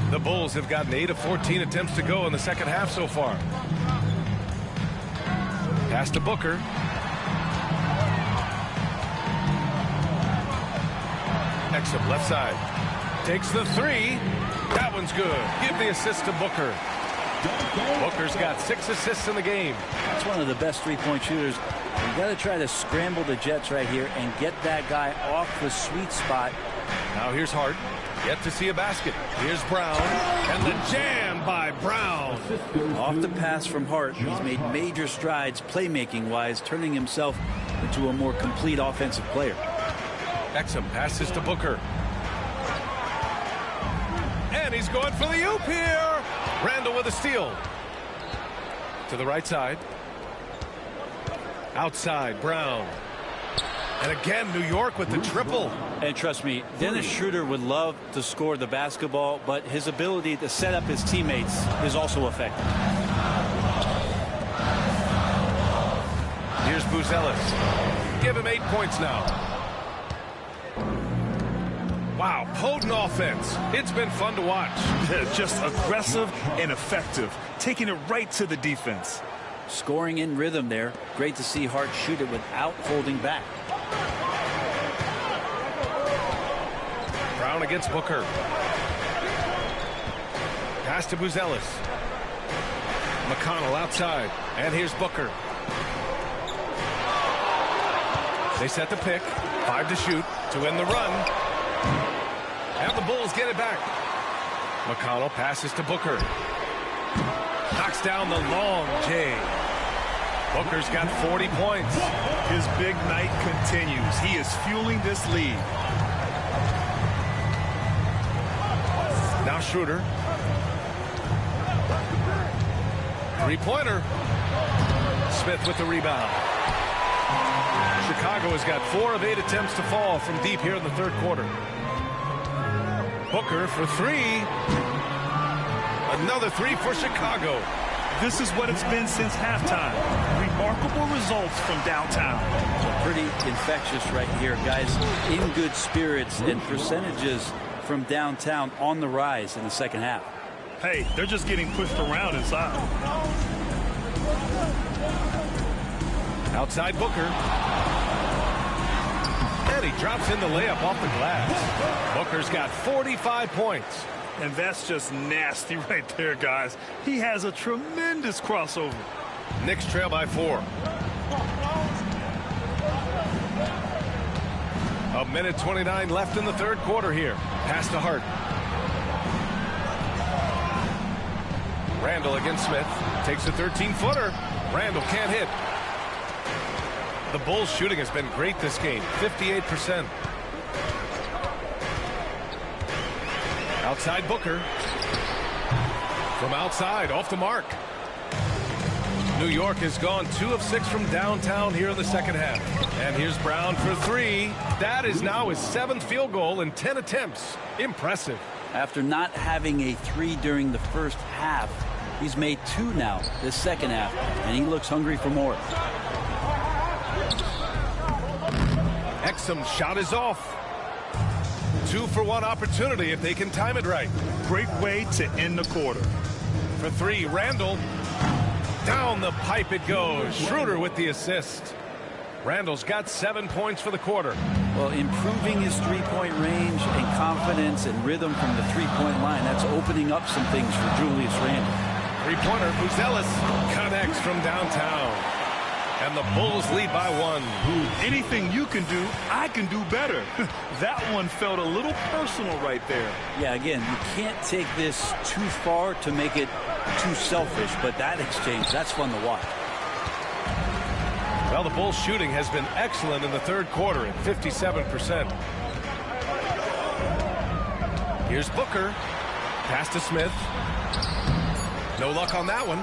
E: The Bulls have gotten 8 of 14 attempts to go in the second half so far. Pass to Booker. Exum left side. Takes the three. That one's good. Give the assist to Booker. Booker's got 6 assists in the game.
H: That's one of the best three-point shooters. You got to try to scramble the Jets right here and get that guy off the sweet spot.
E: Now here's Hart. Yet to see a basket. Here's Brown. And the jam by Brown.
H: Off the pass from Hart, he's made major strides playmaking-wise, turning himself into a more complete offensive player.
E: Exum passes to Booker. And he's going for the oop here. Randall with a steal. To the right side. Outside, Brown. And again, New York with the triple.
H: And trust me, Dennis Schroeder would love to score the basketball, but his ability to set up his teammates is also effective.
E: Here's Buzelis. Give him 8 points now. Wow, potent offense. It's been fun to watch.
F: Just aggressive and effective, taking it right to the defense.
H: Scoring in rhythm there. Great to see Hart shoot it without holding back.
E: Brown against Booker. Pass to Buzelis. McConnell outside. And here's Booker. They set the pick. 5 to shoot to win the run. And the Bulls get it back. McConnell passes to Booker. Knocks down the long J. Booker's got 40 points.
F: His big night continues. He is fueling this lead.
E: Now Schroeder. Three-pointer. Smith with the rebound. Chicago has got 4 of 8 attempts to fall from deep here in the third quarter. Booker for 3. Another 3 for Chicago.
F: This is what it's been since halftime. Remarkable results from downtown.
H: Pretty infectious right here, guys. In good spirits and percentages from downtown on the rise in the second half.
F: Hey, they're just getting pushed around inside.
E: Outside Booker. And he drops in the layup off the glass. Booker's got 45 points.
F: And that's just nasty right there, guys. He has a tremendous crossover.
E: Knicks trail by 4. A minute 29 left in the third quarter here. Pass to Hart. Randall against Smith. Takes a 13-footer. Randall can't hit. The Bulls' shooting has been great this game. 58%. Outside Booker. From outside, off the mark. New York has gone 2 of 6 from downtown here in the second half. And here's Brown for 3. That is now his 7th field goal in 10 attempts. Impressive.
H: After not having a 3 during the first half, he's made 2 now this second half, and he looks hungry for more.
E: Exum's shot is off. 2-for-1 opportunity if they can time it right.
F: Great way to end the quarter.
E: For 3, Randall. Down the pipe it goes. Schroeder with the assist. Randall's got 7 points for the quarter.
H: Well, improving his three-point range and confidence and rhythm from the three-point line, that's opening up some things for Julius Randle.
E: Three-pointer, Buzelis connects from downtown. And the Bulls lead by 1.
F: Anything you can do, I can do better. That one felt a little personal right there.
H: Yeah, again, you can't take this too far to make it too selfish, but that exchange, that's fun to watch.
E: Well, the Bulls shooting has been excellent in the third quarter at 57%. Here's Booker. Pass to Smith. No luck on that one.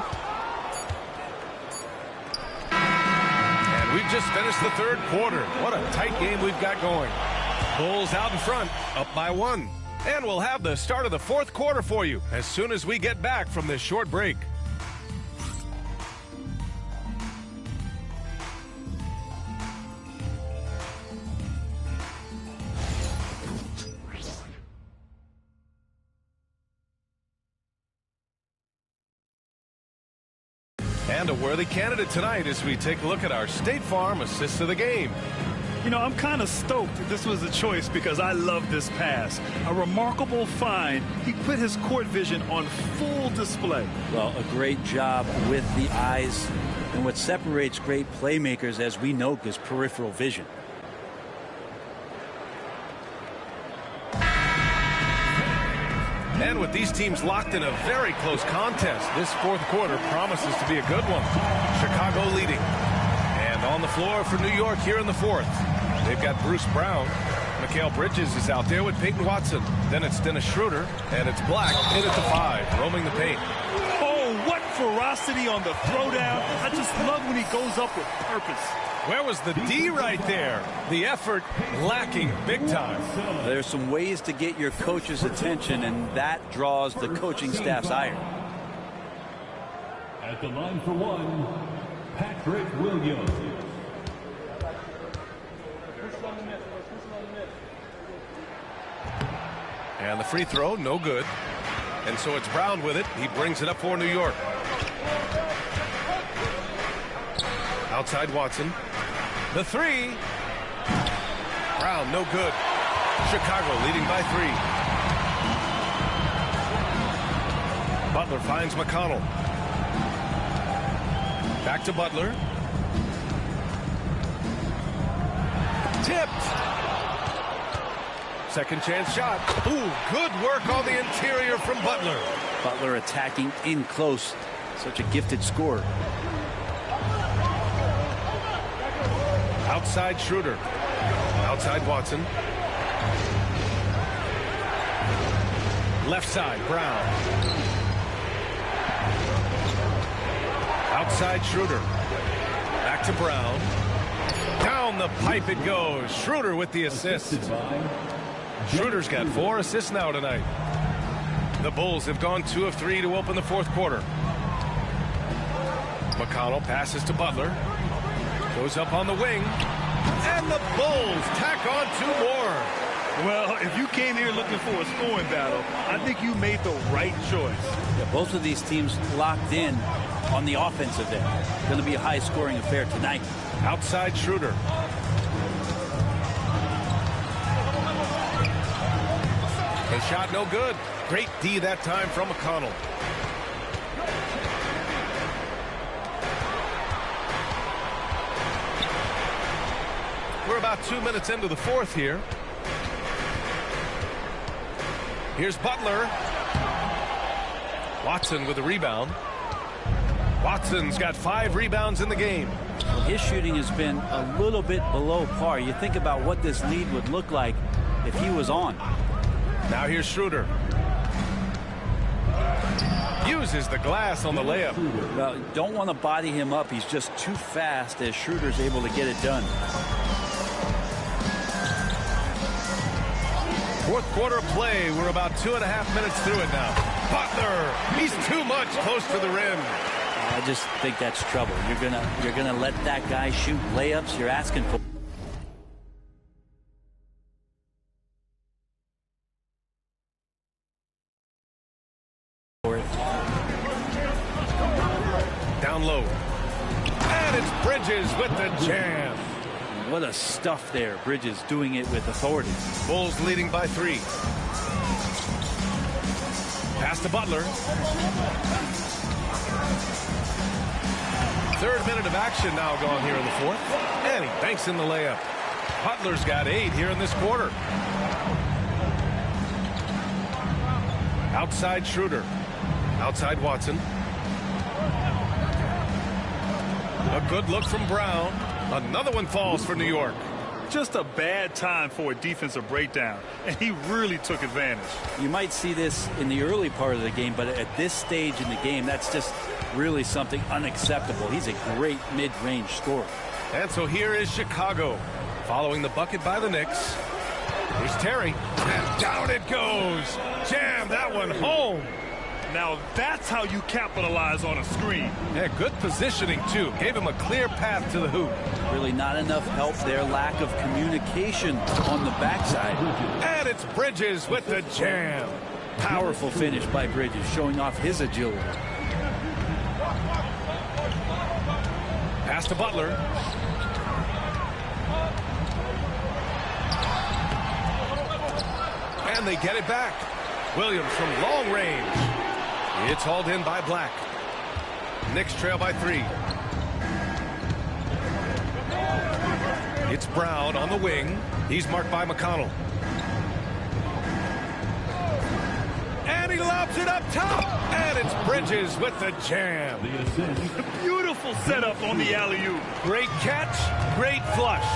E: And we've just finished the third quarter. What a tight game we've got going. Bulls out in front, up by 1. And we'll have the start of the fourth quarter for you as soon as we get back from this short break. And a worthy candidate tonight as we take a look at our State Farm assist of the game.
F: You know, I'm kind of stoked this was a choice because I love this pass. A remarkable find. He put his court vision on full display.
H: Well, a great job with the eyes. And what separates great playmakers, as we know, is peripheral vision.
E: And with these teams locked in a very close contest, this fourth quarter promises to be a good one. Chicago leading. And on the floor for New York here in the fourth. They've got Bruce Brown. Mikal Bridges is out there with Peyton Watson. Then it's Dennis Schroeder. And it's Black in at the 5, roaming the paint.
F: Oh, what ferocity on the throwdown. I just love when he goes up with purpose.
E: Where was the D right there? The effort lacking big time.
H: There's some ways to get your coach's attention, and that draws the coaching staff's ire.
B: At the line for 1, Patrick Williams.
E: And the free throw, no good. And so it's Brown with it. He brings it up for New York. Outside Watson. The 3. Brown, no good. Chicago leading by 3. Butler finds McConnell. Back to Butler. Tipped. Second chance shot. Ooh, good work on the interior from Butler.
H: Butler attacking in close. Such a gifted scorer.
E: Outside Schroeder. Outside Watson. Left side Brown. Outside Schroeder. Back to Brown. Down the pipe it goes. Schroeder with the assist. Schroeder's got 4 assists now tonight. The Bulls have gone 2 of 3 to open the fourth quarter. McConnell passes to Butler. Goes up on the wing. And the Bulls tack on 2 more.
F: Well, if you came here looking for a scoring battle, I think you made the right choice.
H: Yeah, both of these teams locked in on the offensive end. Going to be a high-scoring affair tonight.
E: Outside Schroeder. The shot no good. Great D that time from McConnell. We're about 2 minutes into the fourth here. Here's Butler. Watson with a rebound. Watson's got 5 rebounds in the game.
H: His shooting has been a little bit below par. You think about what this lead would look like if he was on.
E: Now here's Schroeder. Uses the glass on the layup.
H: Well, don't want to body him up. He's just too fast as Schroeder's able to get it done.
E: Fourth quarter of play. We're about 2.5 minutes through it now. Butler, he's too much close to the rim.
H: I just think that's trouble. You're gonna let that guy shoot layups. You're asking for.
E: Down low. And it's Bridges with the jam.
H: What a stuff there. Bridges doing it with authority.
E: Bulls leading by 3. Pass to Butler. 3rd minute of action now gone here in the 4th. And he banks in the layup. Butler's got 8 here in this quarter. Outside Schroeder. Outside Watson. A good look from Brown. Another one falls for New York.
F: Just a bad time for a defensive breakdown, and he really took advantage.
H: You might see this in the early part of the game, but at this stage in the game, that's just really something unacceptable. He's a great mid-range scorer.
E: And so here is Chicago, following the bucket by the Knicks. Here's Terry, and down it goes. Jam that one home.
F: Now that's how you capitalize on a screen.
E: Yeah, good positioning, too. Gave him a clear path to the hoop.
H: Really not enough help there. Lack of communication on the backside.
E: And it's Bridges with the jam.
H: Powerful finish by Bridges, showing off his agility.
E: Pass to Butler. And they get it back. Williams from long range. It's hauled in by Black. Knicks trail by 3. It's Brown on the wing. He's marked by McConnell. And he lobs it up top. And it's Bridges with the jam.
F: Beautiful setup on the alley-oop.
E: Great catch, great flush.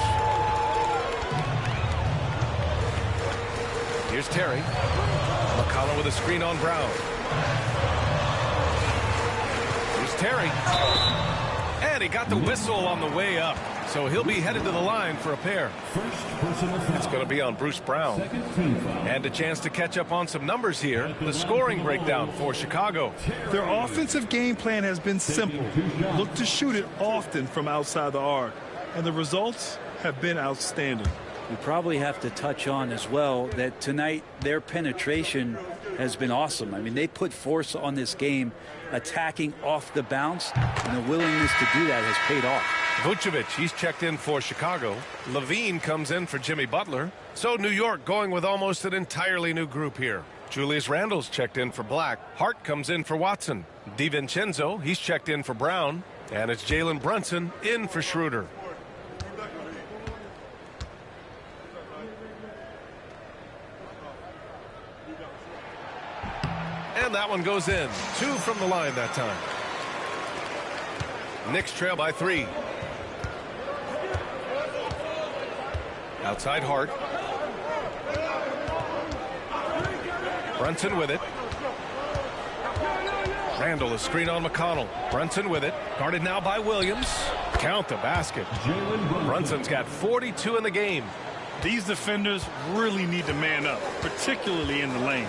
E: Here's Terry. McConnell with a screen on Brown. Here's Terry. And he got the whistle on the way up. So he'll be headed to the line for a pair. It's going to be on Bruce Brown. And a chance to catch up on some numbers here. The scoring breakdown for Chicago.
F: Their offensive game plan has been simple. Look to shoot it often from outside the arc. And the results have been outstanding.
H: We probably have to touch on as well that tonight their penetration has been awesome. I mean, they put force on this game, attacking off the bounce, and the willingness to do that has paid off.
E: Vucevic, he's checked in for Chicago. Levine comes in for Jimmy Butler. So New York going with almost an entirely new group here. Julius Randle's checked in for Black. Hart comes in for Watson. DiVincenzo, he's checked in for Brown. And it's Jalen Brunson in for Schroeder. And that one goes in. 2 from the line that time. Knicks trail by 3. Outside Hart. Brunson with it. Randle, a screen on McConnell. Brunson with it. Guarded now by Williams. Count the basket. Brunson's got 42 in the game.
F: These defenders really need to man up, particularly in the lane.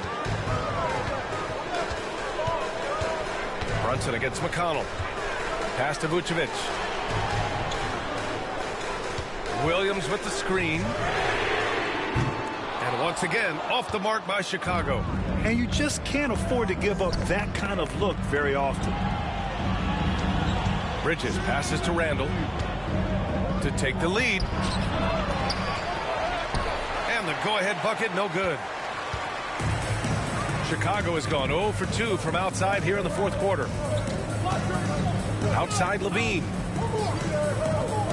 E: Brunson against McConnell. Pass to Vucevic. Williams with the screen. And once again, off the mark by Chicago.
F: And you just can't afford to give up that kind of look very often.
E: Bridges passes to Randle to take the lead. And the go-ahead bucket, no good. Chicago has gone 0 for 2 from outside here in the 4th quarter. Outside Levine.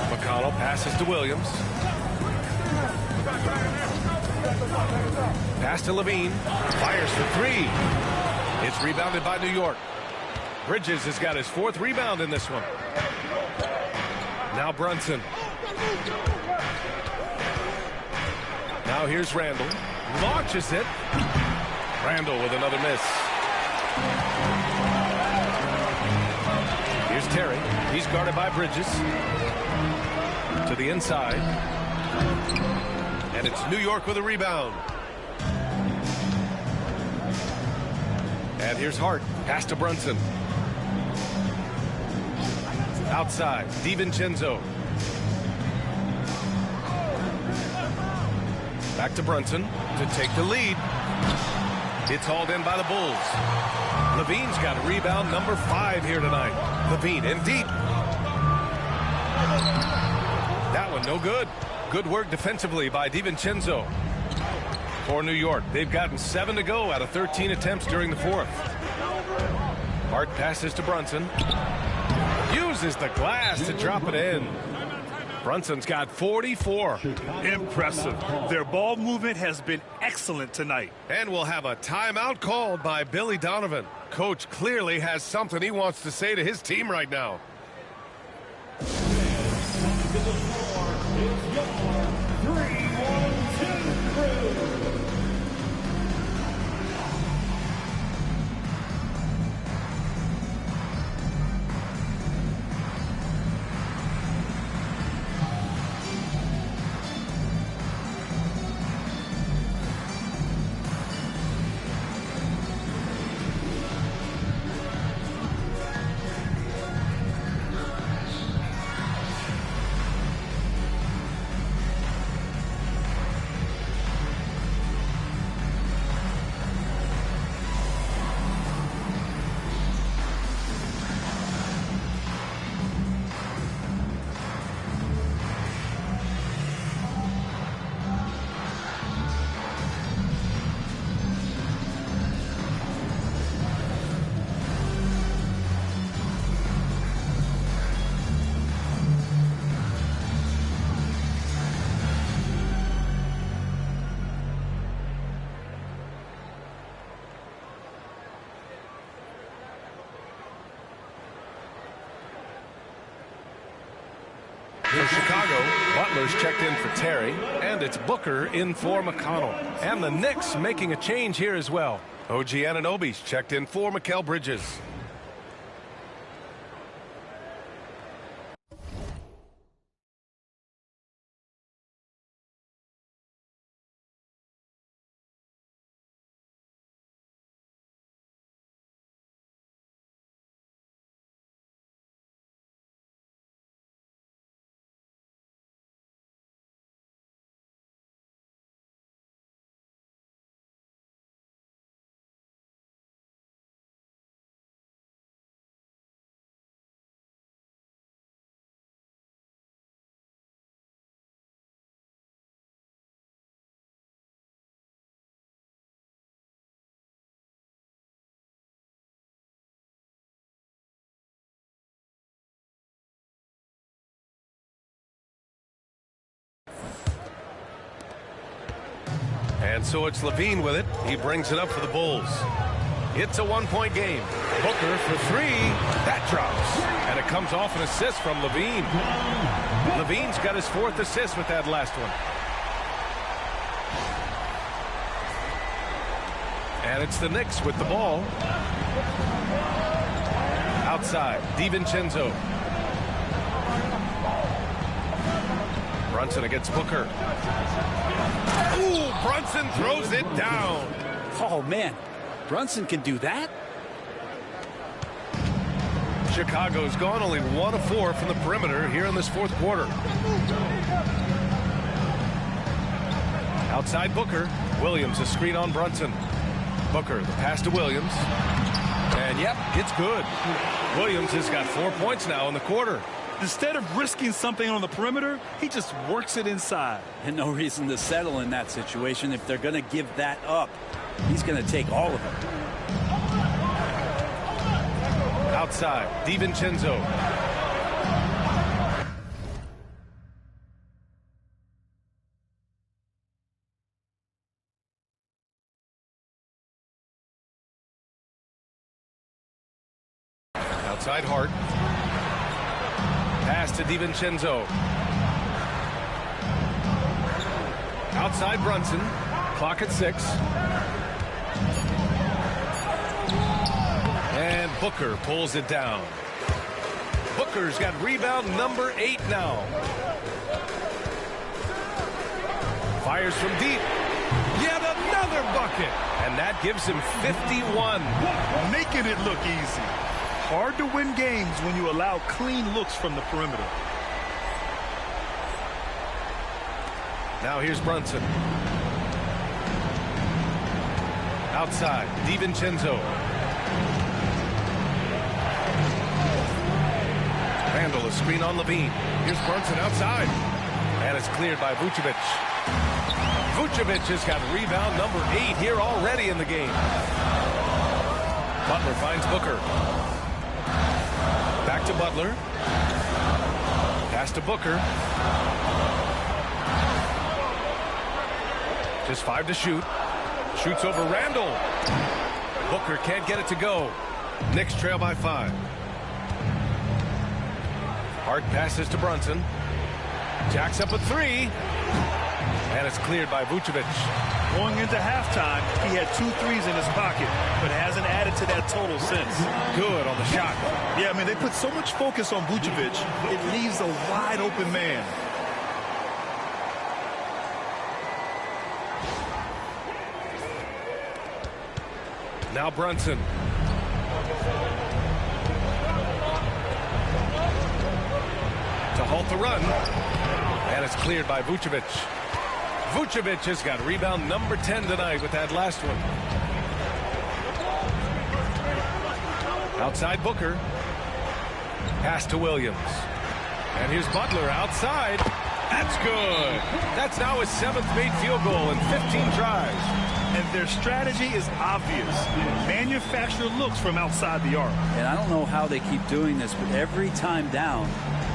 E: McConnell passes to Williams. Pass to Levine. Fires for 3. It's rebounded by New York. Bridges has got his 4th rebound in this one. Now Brunson. Now here's Randle. Launches it. Randle with another miss. Here's Terry. He's guarded by Bridges. To the inside. And it's New York with a rebound. And here's Hart. Pass to Brunson. Outside. DiVincenzo. Back to Brunson to take the lead. It's hauled in by the Bulls. Levine's got a rebound number 5 here tonight. Levine in deep. That one no good. Good work defensively by DiVincenzo. For New York, they've gotten 7 to go out of 13 attempts during the fourth. Hart passes to Brunson. Uses the glass to drop it in. Brunson's got 44.
F: Impressive. Their ball movement has been excellent tonight.
E: And we'll have a timeout called by Billy Donovan. Coach clearly has something he wants to say to his team right now. For Chicago, Butler's checked in for Terry, and it's Booker in for McConnell. And the Knicks making a change here as well. OG Anunoby's checked in for Mikal Bridges. And so it's Levine with it. He brings it up for the Bulls. It's a one-point game. Booker for three. That drops. And it comes off an assist from Levine. Levine's got his fourth assist with that last one. And it's the Knicks with the ball. Outside, DiVincenzo. Brunson against Booker. Ooh, Brunson throws it down.
H: Oh, man. Brunson can do that?
E: Chicago's gone only 1 of 4 from the perimeter here in this fourth quarter. Outside Booker. Williams, a screen on Brunson. Booker, the pass to Williams. And yep, it's good. Williams has got 4 points now in the quarter.
F: Instead of risking something on the perimeter, he just works it inside.
H: And no reason to settle in that situation. If they're going to give that up, he's going to take all of it.
E: Outside, DiVincenzo. Outside Hart. Pass to DiVincenzo. Outside Brunson. Clock at 6. And Booker pulls it down. Booker's got rebound number 8 now. Fires from deep. Yet another bucket. And that gives him 51.
F: Making it look easy. Hard to win games when you allow clean looks from the perimeter.
E: Now here's Brunson. Outside, DiVincenzo. Randall, a screen on Levine. Here's Brunson outside. And it's cleared by Vucevic. Vucevic has got rebound number 8 here already in the game. Butler finds Booker. Back to Butler. Pass to Booker. Just 5 to shoot. Shoots over Randall. Booker can't get it to go. Knicks trail by 5. Hart passes to Brunson. Jacks up a 3. And it's cleared by Vucevic.
F: Going into halftime, he had 2 threes in his pocket, but hasn't added to that total since.
E: Good on the shot.
F: Yeah, I mean, they put so much focus on Vucevic, it leaves a wide open man.
E: Now Brunson. To halt the run. And it's cleared by Vucevic. Vucevic has got rebound number 10 tonight with that last one. Outside Booker. Pass to Williams. And here's Butler outside. That's good. That's now his 7th made field goal in 15 tries.
F: And their strategy is obvious. Manufacture looks from outside the arc.
H: And I don't know how they keep doing this, but every time down,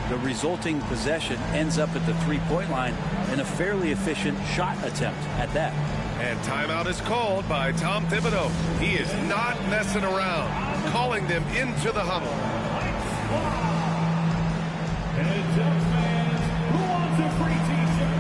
H: the resulting possession ends up at the three-point line in a fairly efficient shot attempt at that.
E: And timeout is called by Tom Thibodeau. He is not messing around, calling them into the huddle.
B: And Ducks fans, who wants a free t-shirt?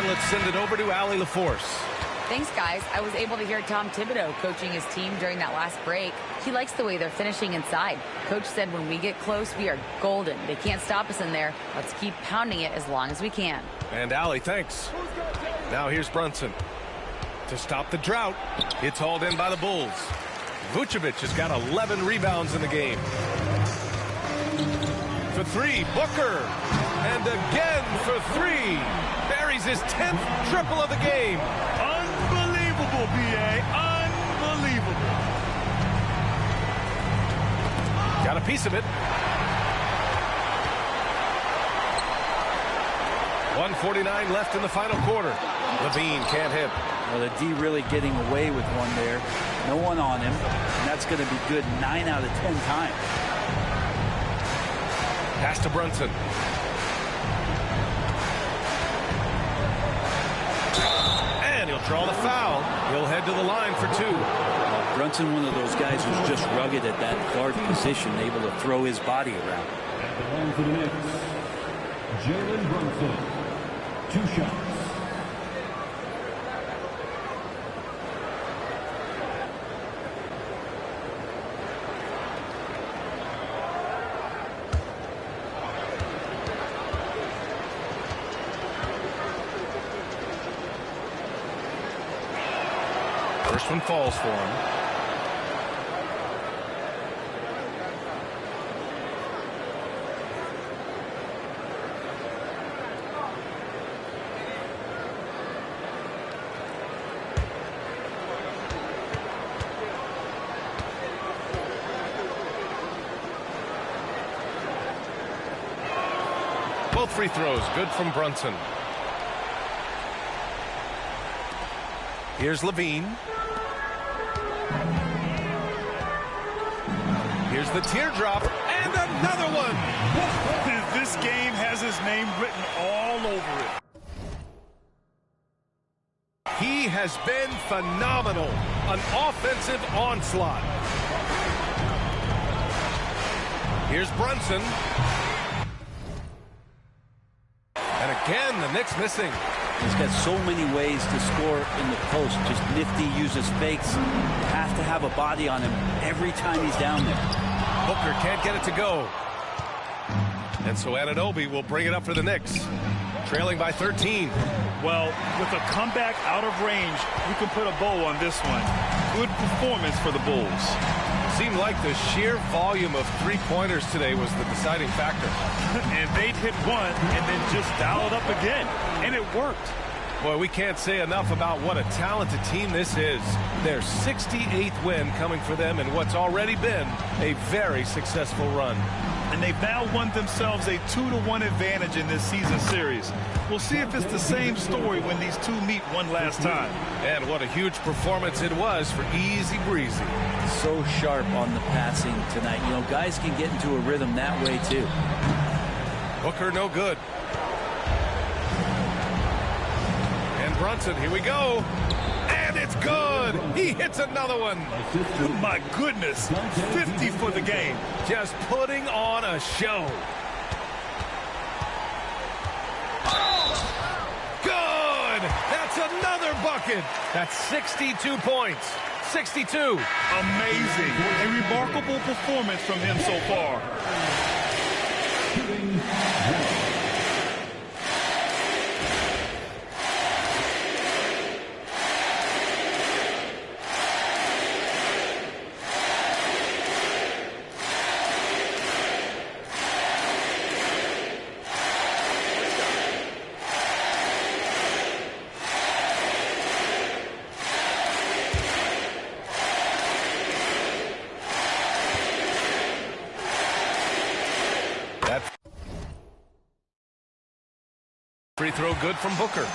E: Let's send it over to Allie LaForce.
G: Thanks, guys. I was able to hear Tom Thibodeau coaching his team during that last break. He likes the way they're finishing inside. Coach said when we get close, we are golden. They can't stop us in there. Let's keep pounding it as long as we can.
E: And Allie, thanks. Now here's Brunson. To stop the drought, it's hauled in by the Bulls. Vucevic has got 11 rebounds in the game. For 3, Booker. And again for 3. Buries his 10th triple of the game.
F: Unbelievable, B.A. Unbelievable.
E: Got a piece of it. 1:49 left in the final quarter. Levine can't hit.
H: Well, the D really getting away with one there. No one on him. And that's going to be good 9 out of 10 times.
E: Pass to Brunson. And he'll draw the foul. He'll head to the line for 2.
H: Brunson, one of those guys who's just rugged at that guard position, able to throw his body around.
B: At the line for the Knicks, Jalen Brunson. 2 shots.
E: First one falls for him. Both free throws good from Brunson. Here's Levine. Here's Here's the teardrop, and another one.
F: This game has his name written all over it.
E: He has been phenomenal. An offensive onslaught. Here's Brunson. And again, the Knicks missing.
H: He's got so many ways to score in the post. Just nifty, uses fakes. You have to have a body on him every time he's down there.
E: Booker can't get it to go. And so Anunoby will bring it up for the Knicks. Trailing by 13.
F: Well, with a comeback out of range, you can put a bow on this one. Good performance for the Bulls.
E: Seemed like the sheer volume of three-pointers today was the deciding factor.
F: And they'd hit one and then just dial it up again. And it worked.
E: Boy, we can't say enough about what a talented team this is. Their 68th win coming for them in what's already been a very successful run.
F: And they've now won themselves a 2-1 advantage in this season series. We'll see if it's the same story when these two meet one last time.
E: And what a huge performance it was for Easy Breezy.
H: So sharp on the passing tonight. You know, guys can get into a rhythm that way too.
E: Booker no good. And Brunson, here we go. And it's good. He hits another one.
F: My goodness. 50 for the game.
E: Just putting on a show. Good. That's another bucket. That's 62 points. 62.
F: Amazing. A remarkable performance from him so far.
E: Free throw good from Booker.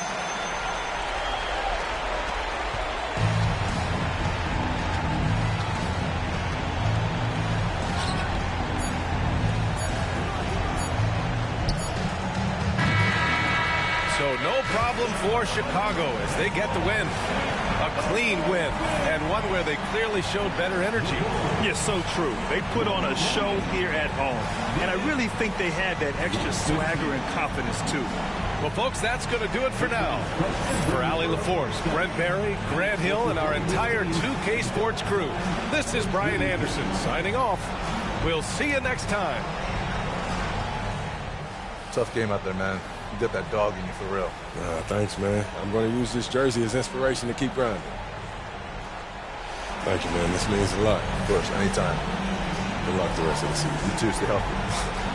E: So no problem for Chicago as they get the win. A clean win, and one where they clearly showed better energy.
F: Yes, so true. They put on a show here at home, and I really think they had that extra swagger and confidence, too.
E: Well, folks, that's going to do it for now. For Allie LaForce, Brent Barry, Grant Hill, and our entire 2K Sports crew, this is Brian Anderson signing off. We'll see you next time.
C: Tough game out there, man. You got that dog in you for real.
D: Thanks, man. I'm going to use this jersey as inspiration to keep grinding. Thank you, man. This means a lot.
C: Of course, anytime.
D: Good luck the rest of the season.
C: You too. Stay healthy.